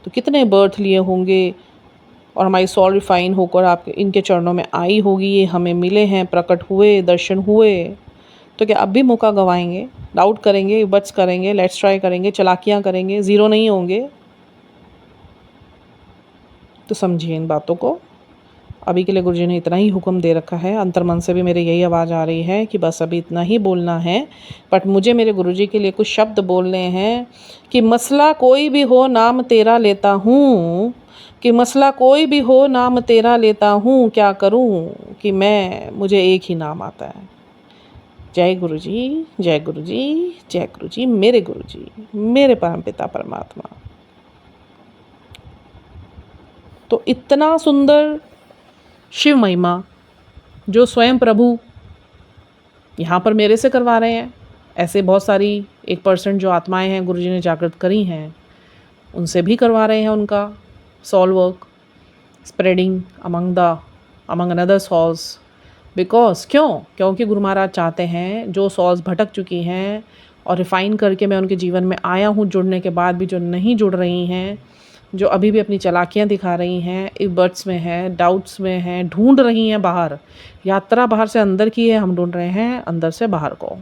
तो कितने बर्थ लिए होंगे और हमारी 100 रिफाइन होकर आप इनके चरणों में आई होगी, ये हमें मिले हैं, प्रकट हुए, दर्शन हुए। तो क्या अब भी मौका गंवाएंगे, डाउट करेंगे, बट्स करेंगे, लेट्स ट्राई करेंगे, चालाकियाँ करेंगे, ज़ीरो नहीं होंगे? तो समझिए इन बातों को। अभी के लिए गुरुजी ने इतना ही हुक्म दे रखा है। अंतर्मन से भी मेरे यही आवाज़ आ रही है कि बस अभी इतना ही बोलना है। बट मुझे मेरे गुरुजी के लिए कुछ शब्द बोलने हैं कि मसला कोई भी हो नाम तेरा लेता हूँ, कि मसला कोई भी हो नाम तेरा लेता हूँ, क्या करूँ कि मुझे एक ही नाम आता है। जय गुरुजी, जय गुरुजी, जय गुरुजी, मेरे गुरुजी, मेरे परमपिता परमात्मा। तो इतना सुंदर शिव महिमा जो स्वयं प्रभु यहाँ पर मेरे से करवा रहे हैं। ऐसे बहुत सारी 1% जो आत्माएं हैं गुरुजी ने जागृत करी हैं, उनसे भी करवा रहे हैं उनका soul work, spreading among another souls. Because क्योंकि गुरु महाराज चाहते हैं जो सॉल्स भटक चुकी हैं और रिफ़ाइन करके मैं उनके जीवन में आया हूँ, जुड़ने के बाद भी जो नहीं जुड़ रही हैं, जो अभी भी अपनी चालाकियाँ दिखा रही हैं, इबर्ट्स में हैं, डाउट्स में हैं, ढूंढ रही हैं बाहर। यात्रा बाहर से अंदर की है, हम ढूंढ रहे हैं अंदर से बाहर को।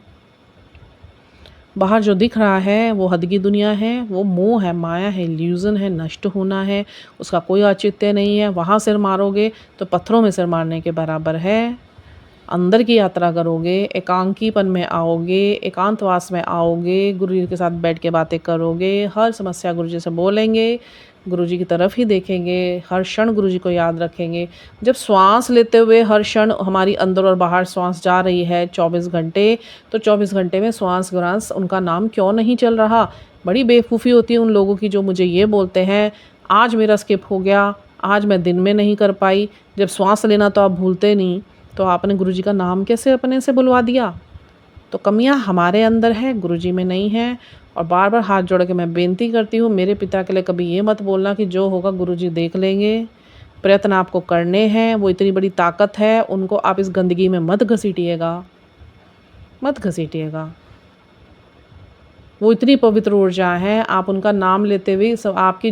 बाहर जो दिख रहा है वो हद की दुनिया है, वो मोह है, माया है, इल्यूज़न है, नष्ट होना है, उसका कोई औचित्य नहीं है। वहाँ सिर मारोगे तो पत्थरों में सिर मारने के बराबर है। अंदर की यात्रा करोगे, एकांकीपन में आओगे, एकांतवास में आओगे, गुरु जी के साथ बैठ के बातें करोगे, हर समस्या गुरु जी से बोलेंगे, गुरु जी की तरफ ही देखेंगे, हर क्षण गुरु जी को याद रखेंगे। जब श्वास लेते हुए हर क्षण हमारी अंदर और बाहर श्वास जा रही है 24 घंटे, तो 24 घंटे में श्वास ग्रास उनका नाम क्यों नहीं चल रहा? बड़ी बेवकूफ़ी होती है उन लोगों की जो मुझे ये बोलते हैं, आज मेरा स्किप हो गया, आज मैं दिन में नहीं कर पाई। जब श्वास लेना तो आप भूलते नहीं, तो आपने गुरुजी का नाम कैसे अपने से बुलवा दिया? तो कमियां हमारे अंदर है, गुरुजी में नहीं है। और बार बार हाथ जोड़ के मैं बेनती करती हूँ, मेरे पिता के लिए कभी ये मत बोलना कि जो होगा गुरुजी देख लेंगे। प्रयत्न आपको करने हैं, वो इतनी बड़ी ताकत है, उनको आप इस गंदगी में मत घसीटिएगा, मत घसीटिएगा। वो इतनी पवित्र ऊर्जा है, आप उनका नाम लेते हुए सब आपकी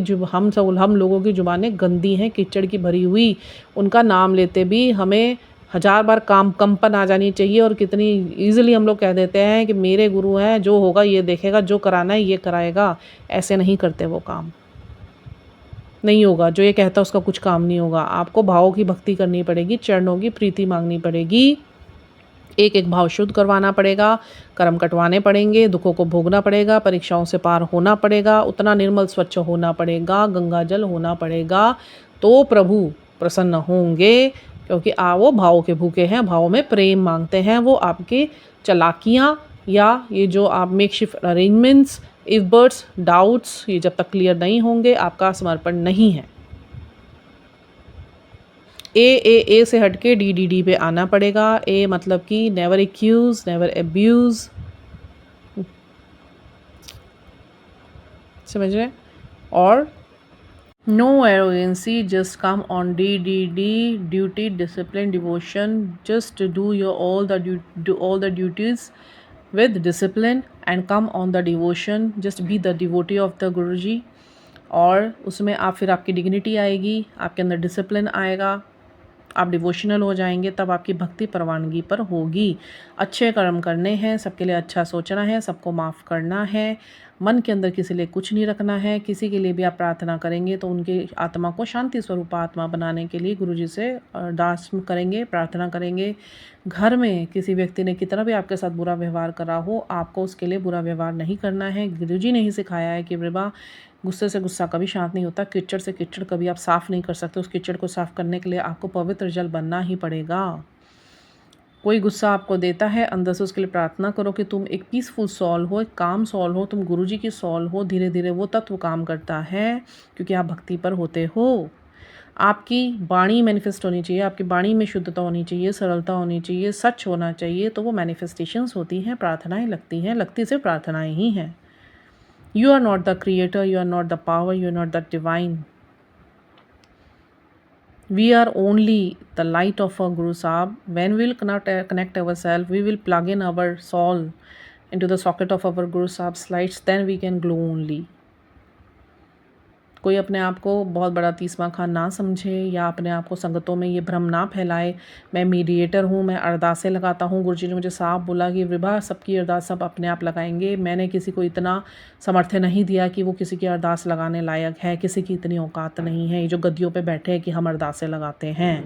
हम लोगों की ज़ुबानें गंदी हैं, कीचड़ की भरी हुई। उनका नाम लेते भी हमें 1000 बार कंपन आ जानी चाहिए। और कितनी ईज़िली हम लोग कह देते हैं कि मेरे गुरु हैं, जो होगा ये देखेगा, जो कराना है ये कराएगा। ऐसे नहीं करते वो काम, नहीं होगा। जो ये कहता है उसका कुछ काम नहीं होगा। आपको भावों की भक्ति करनी पड़ेगी, चरणों की प्रीति मांगनी पड़ेगी, एक एक भाव शुद्ध करवाना पड़ेगा, कर्म कटवाने पड़ेंगे, दुखों को भोगना पड़ेगा, परीक्षाओं से पार होना पड़ेगा, उतना निर्मल स्वच्छ होना पड़ेगा, गंगा जल होना पड़ेगा, तो प्रभु प्रसन्न होंगे। क्योंकि वो भावों के भूखे हैं, भावों में प्रेम मांगते हैं। वो आपकी चालाकियाँ या ये जो आप मेकशिफ्ट अरेंजमेंट्स, इफर्ट्स, डाउट्स, ये जब तक क्लियर नहीं होंगे आपका समर्पण नहीं है। ए से हटके डी पे आना पड़ेगा। ए मतलब कि नेवर एक्यूज, नेवर एब्यूज़, समझ रहे? और no arrogance, just come on the duty, discipline, devotion. Just do your all the duties with discipline and come on the devotion. Just be the devotee of the Guruji. और उसमें आप फिर आपकी dignity आएगी, आपके अंदर डिसिप्लिन आएगा, आप डिवोशनल हो जाएंगे, तब आपकी भक्ति परवानगी पर होगी। अच्छे कर्म करने हैं, सबके लिए अच्छा सोचना है, सबको माफ़ करना है, मन के अंदर किसी लिए कुछ नहीं रखना है। किसी के लिए भी आप प्रार्थना करेंगे तो उनके आत्मा को शांति स्वरूप आत्मा बनाने के लिए गुरुजी से अरदास करेंगे, प्रार्थना करेंगे। घर में किसी व्यक्ति ने कितना भी आपके साथ बुरा व्यवहार करा हो, आपको उसके लिए बुरा व्यवहार नहीं करना है। गुरुजी ने ही सिखाया है कि ब्रिबा, गुस्से से गुस्सा कभी शांत नहीं होता, कीचड़ से कीचड़ कभी आप साफ़ नहीं कर सकते। उस कीचड़ को साफ़ करने के लिए आपको पवित्र जल बनना ही पड़ेगा। कोई गुस्सा आपको देता है, अंदर से उसके लिए प्रार्थना करो कि तुम एक पीसफुल सॉल हो, एक काम सॉल हो, तुम गुरुजी की सॉल हो। धीरे धीरे वो तत्व काम करता है, क्योंकि आप भक्ति पर होते हो। आपकी वाणी मैनिफेस्ट होनी चाहिए, आपकी वाणी में शुद्धता होनी चाहिए, सरलता होनी चाहिए, सच होना चाहिए, तो वो मैनिफेस्टेशंस होती हैं, प्रार्थनाएं लगती हैं, लगती सिर्फ प्रार्थनाएं ही हैं। You are not the creator, you are not the power, you are not the divine. We are only the light of our Guru Sahib. When we will connect ourselves, we will plug in our soul into the socket of our Guru Sahib's lights, then we can glow only. कोई अपने आप को बहुत बड़ा तीसरा खान ना समझे या अपने आप को संगतों में ये भ्रम ना फैलाए। मैं मीडिएटर हूँ, मैं अरदासें लगाता हूँ। गुरुजी ने मुझे साफ बोला कि विभा सबकी अरदास सब अपने आप लगाएंगे। मैंने किसी को इतना सामर्थ्य नहीं दिया कि वो किसी की अरदास लगाने लायक है, किसी की इतनी औकात नहीं है। ये जो गद्दियों पे बैठे हैं कि हम अरदासें लगाते हैं,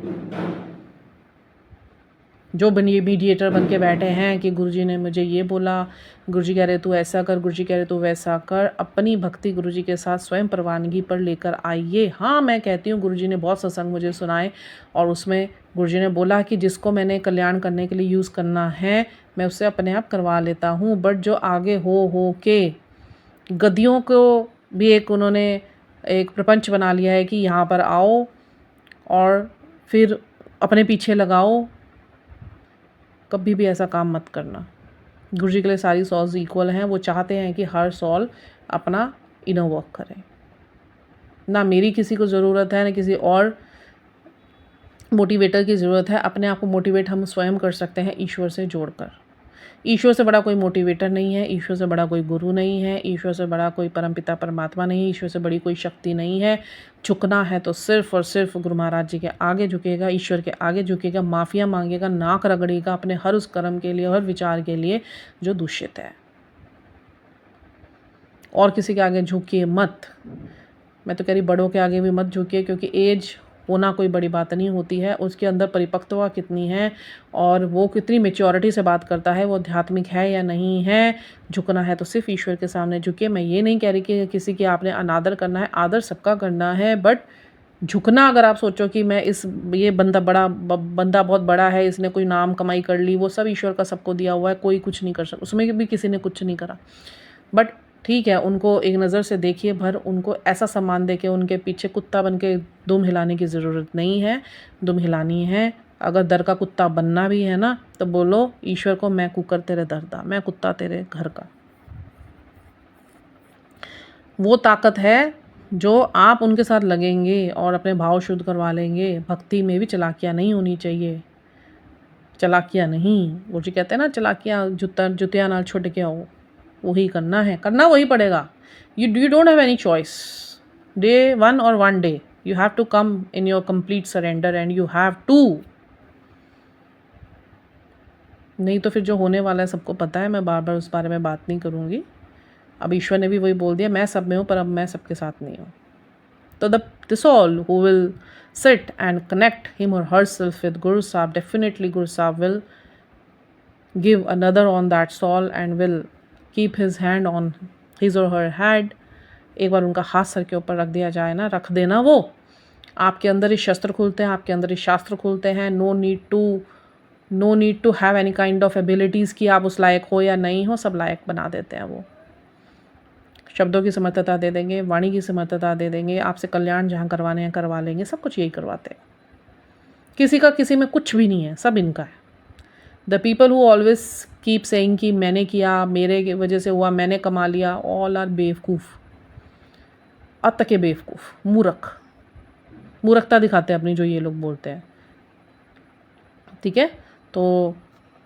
जो मीडिएटर बन के बैठे हैं कि गुरुजी ने मुझे ये बोला, गुरुजी कह रहे तू ऐसा कर, गुरुजी कह रहे तू वैसा कर। अपनी भक्ति गुरुजी के साथ स्वयं परवानगी पर लेकर आइए। हाँ, मैं कहती हूँ गुरुजी ने बहुत सत्संग मुझे सुनाए और उसमें गुरुजी ने बोला कि जिसको मैंने कल्याण करने के लिए यूज़ करना है मैं उससे अपने आप करवा लेता हूँ। बट जो आगे हो के गद्दियों को भी एक उन्होंने एक प्रपंच बना लिया है कि यहाँ पर आओ और फिर अपने पीछे लगाओ, कभी भी ऐसा काम मत करना। गुरुजी के लिए सारी सॉल्स इक्वल हैं। वो चाहते हैं कि हर सॉल अपना इनर वर्क करे। ना मेरी किसी को ज़रूरत है ना किसी और मोटिवेटर की ज़रूरत है। अपने आप को मोटिवेट हम स्वयं कर सकते हैं ईश्वर से जोड़कर। ईश्वर से बड़ा कोई मोटिवेटर नहीं है, ईश्वर से बड़ा कोई गुरु नहीं है, ईश्वर से बड़ा कोई परमपिता परमात्मा नहीं है, ईश्वर से बड़ी कोई शक्ति नहीं है। झुकना है तो सिर्फ़ और सिर्फ गुरु महाराज जी के आगे झुकेगा, ईश्वर के आगे झुकेगा, माफ़िया मांगेगा, नाक रगड़ेगा अपने हर उस कर्म के लिए, हर विचार के लिए जो दूषित है। और किसी के आगे झुकिए मत। मैं तो कह रही बड़ों के आगे भी मत झुकिए, क्योंकि एज होना कोई बड़ी बात नहीं होती है। उसके अंदर परिपक्वता कितनी है और वो कितनी मेच्योरिटी से बात करता है, वो आध्यात्मिक है या नहीं है। झुकना है तो सिर्फ ईश्वर के सामने झुकिए। मैं ये नहीं कह रही कि किसी की आपने अनादर करना है, आदर सबका करना है। बट झुकना, अगर आप सोचो कि मैं ये बंदा बहुत बड़ा है, इसने कोई नाम कमाई कर ली, वो सब ईश्वर का सबको दिया हुआ है, कोई कुछ नहीं कर सकता, उसमें भी किसी ने कुछ नहीं करा। बट ठीक है, उनको एक नज़र से देखिए भर, उनको ऐसा सम्मान दे के उनके पीछे कुत्ता बन के दुम हिलाने की ज़रूरत नहीं है। दुम हिलानी है, अगर दर का कुत्ता बनना भी है ना तो बोलो ईश्वर को, मैं कुकर तेरे दर दा, मैं कुत्ता तेरे घर का। वो ताकत है जो आप उनके साथ लगेंगे और अपने भाव शुद्ध करवा लेंगे। भक्ति में भी चालाकियाँ नहीं होनी चाहिए, चालाकियाँ नहीं। वो जी कहते हैं ना, चालाकियाँ जुतिया नाल छुट के आओ, वही करना है, करना वही पड़ेगा। You don't have any choice. Day one और one day you have to come in your complete surrender and you have to. नहीं तो फिर जो होने वाला है सबको पता है, मैं बार बार उस बारे में बात नहीं करूँगी। अब ईश्वर ने भी वही बोल दिया, मैं सब में हूँ पर अब मैं सबके साथ नहीं हूँ। तो the soul who will sit and connect him or herself with Guru Sahib, definitely Guru Sahib will give another on that soul and will keep his hand on his or her head. एक बार उनका हाथ sir के ऊपर रख दिया जाए ना, रख देना, वो आपके अंदर ही शस्त्र खुलते हैं, आपके अंदर ही शास्त्र खुलते हैं। No need to have any kind of abilities कि आप उस लायक हो या नहीं हो, सब लायक बना देते हैं। वो शब्दों की समर्थता दे देंगे, वाणी की समर्थता दे देंगे, आपसे कल्याण जहाँ करवाने हैं करवा लेंगे, सब कुछ यही करवाते हैं। किसी का किसी में कुछ भी नहीं है, सब इनका है। The people who always keep saying कि मैंने किया, मेरे वजह से हुआ, मैंने कमा लिया, ऑल आर बेवकूफ़, अत के बेवकूफ़, मूर्खता दिखाते हैं अपनी, जो ये लोग बोलते हैं। ठीक है, तो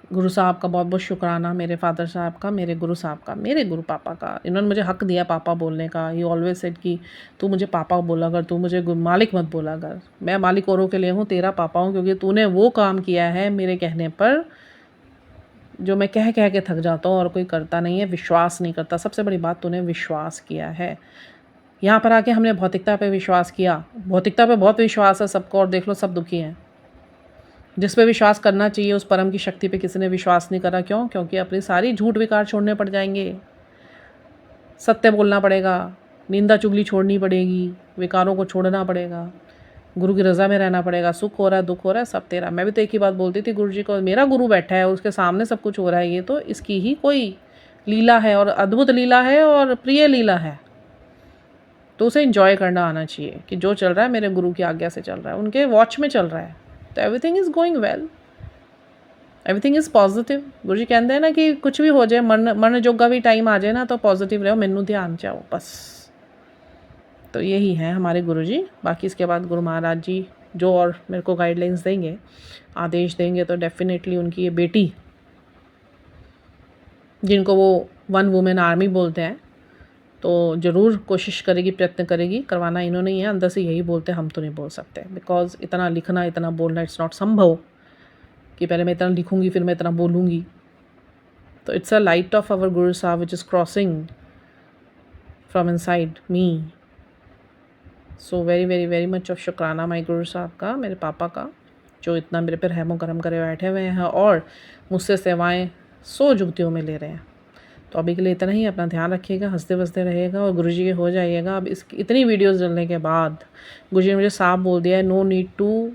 गुरु साहब का बहुत बहुत शुक्राना, मेरे फादर साहब का, मेरे गुरु साहब का, मेरे गुरु पापा का। इन्होंने मुझे हक दिया पापा बोलने का। ही ऑलवेज सेड कि तू मुझे पापा बोला कर, तू मुझे मालिक मत बोला कर। मैं मालिक औरों के लिए हूँ, तेरा पापा हूँ, क्योंकि तूने वो काम किया है मेरे कहने पर जो मैं कह के थक जाता हूँ और कोई करता नहीं है, विश्वास नहीं करता। सबसे बड़ी बात, तूने विश्वास किया है। यहाँ पर आके हमने भौतिकता पे विश्वास किया, भौतिकता पे बहुत विश्वास है सबको, और देख लो सब दुखी हैं। जिस पे विश्वास करना चाहिए उस परम की शक्ति पे किसी ने विश्वास नहीं करा। क्यों? क्योंकि अपनी सारी झूठ विकार छोड़ने पड़ जाएंगे, सत्य बोलना पड़ेगा, निंदा चुगली छोड़नी पड़ेगी, विकारों को छोड़ना पड़ेगा, गुरु की रज़ा में रहना पड़ेगा। सुख हो रहा है, दुख हो रहा है, सब तेरा। मैं भी तो एक ही बात बोलती थी गुरु जी को, मेरा गुरु बैठा है, उसके सामने सब कुछ हो रहा है, ये तो इसकी ही कोई लीला है, और अद्भुत लीला है और प्रिय लीला है। तो उसे इंजॉय करना आना चाहिए कि जो चल रहा है मेरे गुरु की आज्ञा से चल रहा है, उनके वॉच में चल रहा है, तो everything is going well, everything is positive. गुरु जी कहते हैं ना कि कुछ भी हो जाए, मरण जोगा भी टाइम आ जाए ना, तो पॉजिटिव रहो, मैनू ध्यान चाहो बस। तो यही है हमारे गुरु जी। बाकी इसके बाद गुरु महाराज जी जो और मेरे को गाइडलाइंस देंगे, आदेश देंगे, तो डेफिनेटली उनकी ये बेटी, जिनको वो वन वुमेन आर्मी बोलते हैं, तो ज़रूर कोशिश करेगी, प्रयत्न करेगी। करवाना इन्होंने ही है, अंदर से यही बोलते हैं, हम तो नहीं बोल सकते, बिकॉज़ इतना लिखना, इतना बोलना इट्स नॉट संभव कि पहले मैं इतना लिखूँगी फिर मैं इतना बोलूँगी। तो it's a light of our Guru Sahab which is crossing from inside me. So very very very much of शुक्राना माई गुरु साहब का, मेरे पापा का, जो इतना मेरे पे रहमो करम करे बैठे हुए हैं और मुझसे सेवाएं 100 जुगतियों में ले रहे हैं। तो अभी के लिए इतना ही, अपना ध्यान रखिएगा, हंसते वसते रहिएगा और गुरुजी के हो जाइएगा। अब इस इतनी वीडियोस डालने के बाद गुरुजी ने मुझे साफ बोल दिया है, no need to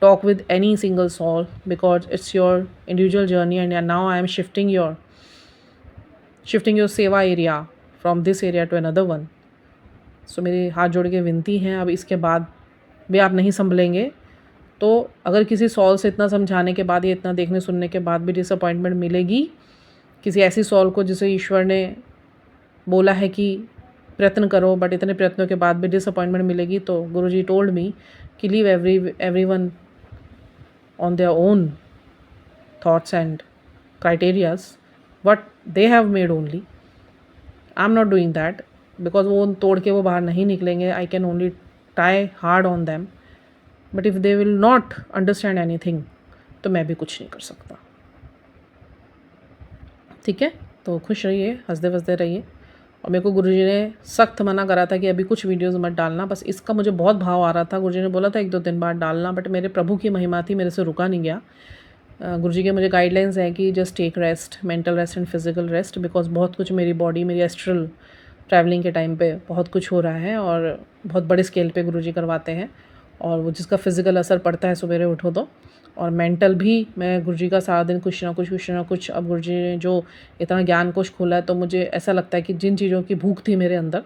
talk with any single soul because it's your individual journey and now I am shifting your सेवा area from this area to another one. So मेरी हाथ जोड़ के विनती है, अब इसके बाद भी आप नहीं संभलेंगे तो अगर किसी सॉल से इतना समझाने के बाद या इतना देखने सुनने के बाद भी डिसअपॉइंटमेंट मिलेगी किसी ऐसी सॉल को जिसे ईश्वर ने बोला है कि प्रयत्न करो, बट इतने प्रयत्नों के बाद भी डिसअपॉइंटमेंट मिलेगी, तो गुरुजी टोल्ड मी कि leave everyone on their own thoughts and criterias what they have made only. I'm not doing that because वो तोड़ के वो बाहर नहीं निकलेंगे. I can only try hard on them, but if they will not understand anything तो मैं भी कुछ नहीं कर सकता. ठीक है, तो खुश रहिए, हंसते वसते रहिए. और मेरे को गुरुजी ने सख्त मना करा था कि अभी कुछ वीडियोस मत डालना. बस इसका मुझे बहुत भाव आ रहा था. गुरुजी ने बोला था 1-2 दिन बाद डालना, बट मेरे प्रभु की महिमा थी, मेरे से रुका नहीं गया. गुरुजी के मुझे गाइडलाइंस हैं कि just take rest, mental rest and physical rest, because बहुत कुछ मेरी बॉडी, मेरी एस्ट्रल ट्रैवलिंग के टाइम पे बहुत कुछ हो रहा है और बहुत बड़े स्केल पे गुरुजी करवाते हैं. और वो जिसका फिज़िकल असर पड़ता है सवेरे उठो तो, और मेंटल भी मैं गुरुजी का सारा दिन कुछ ना कुछ. अब गुरुजी ने जो इतना ज्ञान कोश खोला है तो मुझे ऐसा लगता है कि जिन चीज़ों की भूख थी मेरे अंदर,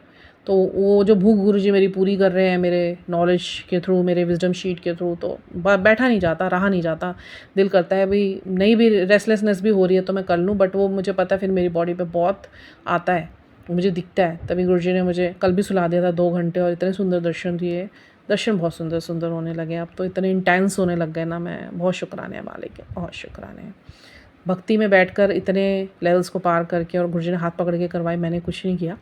तो वो जो भूख गुरुजी मेरी पूरी कर रहे हैं मेरे नॉलेज के थ्रू, मेरे विजडम शीट के थ्रू. तो बैठा नहीं जाता, रहा नहीं जाता. दिल करता है भाई, नहीं भी रेस्टलेसनेस भी हो रही है तो मैं कर लूँ, बट वो मुझे पता है फिर मेरी बॉडी पे बहुत आता है, मुझे दिखता है. तभी गुरुजी ने मुझे कल भी सुला दिया था 2 घंटे और इतने सुंदर दर्शन दिए. दर्शन बहुत सुंदर सुंदर होने लगे. अब तो इतने इंटेंस होने लग गए ना, मैं बहुत शुक्राने वाले के, बहुत शुक्राने. भक्ति में बैठकर इतने लेवल्स को पार करके, और गुरुजी ने हाथ पकड़ के करवाई, मैंने कुछ नहीं किया.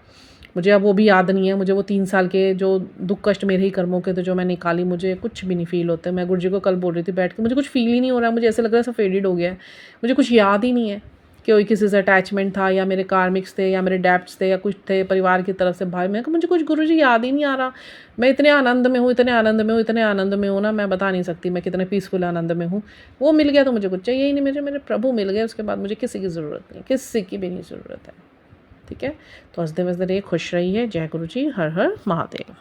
मुझे अब वो भी याद नहीं है. मुझे वो 3 साल के जो दुख कष्ट मेरे ही कर्मों के थे जो मैं निकाली, मुझे कुछ भी नहीं फील होते. मैं गुरुजी को कल बोल रही थी बैठ के, मुझे कुछ फील ही नहीं हो रहा है. मुझे ऐसा लग रहा है सब फेडेड हो गया है. मुझे कुछ याद ही नहीं है कि कोई किसी से अटैचमेंट था, या मेरे कार्मिक्स थे, या मेरे डेप्ट्स थे, या कुछ थे परिवार की तरफ से. भाई मैं मुझे कुछ गुरुजी याद ही नहीं आ रहा. मैं इतने आनंद में हूँ, इतने आनंद में हूँ, इतने आनंद में हूँ ना, मैं बता नहीं सकती मैं कितने पीसफुल आनंद में हूँ. वो मिल गया तो मुझे कुछ चाहिए ही नहीं. मेरे प्रभु मिल गए, उसके बाद मुझे किसी की ज़रूरत नहीं, किसी की भी नहीं ज़रूरत है. ठीक है, तो हंसते वसते रहिए, खुश रहिए. जय गुरु जी, हर हर महादेव.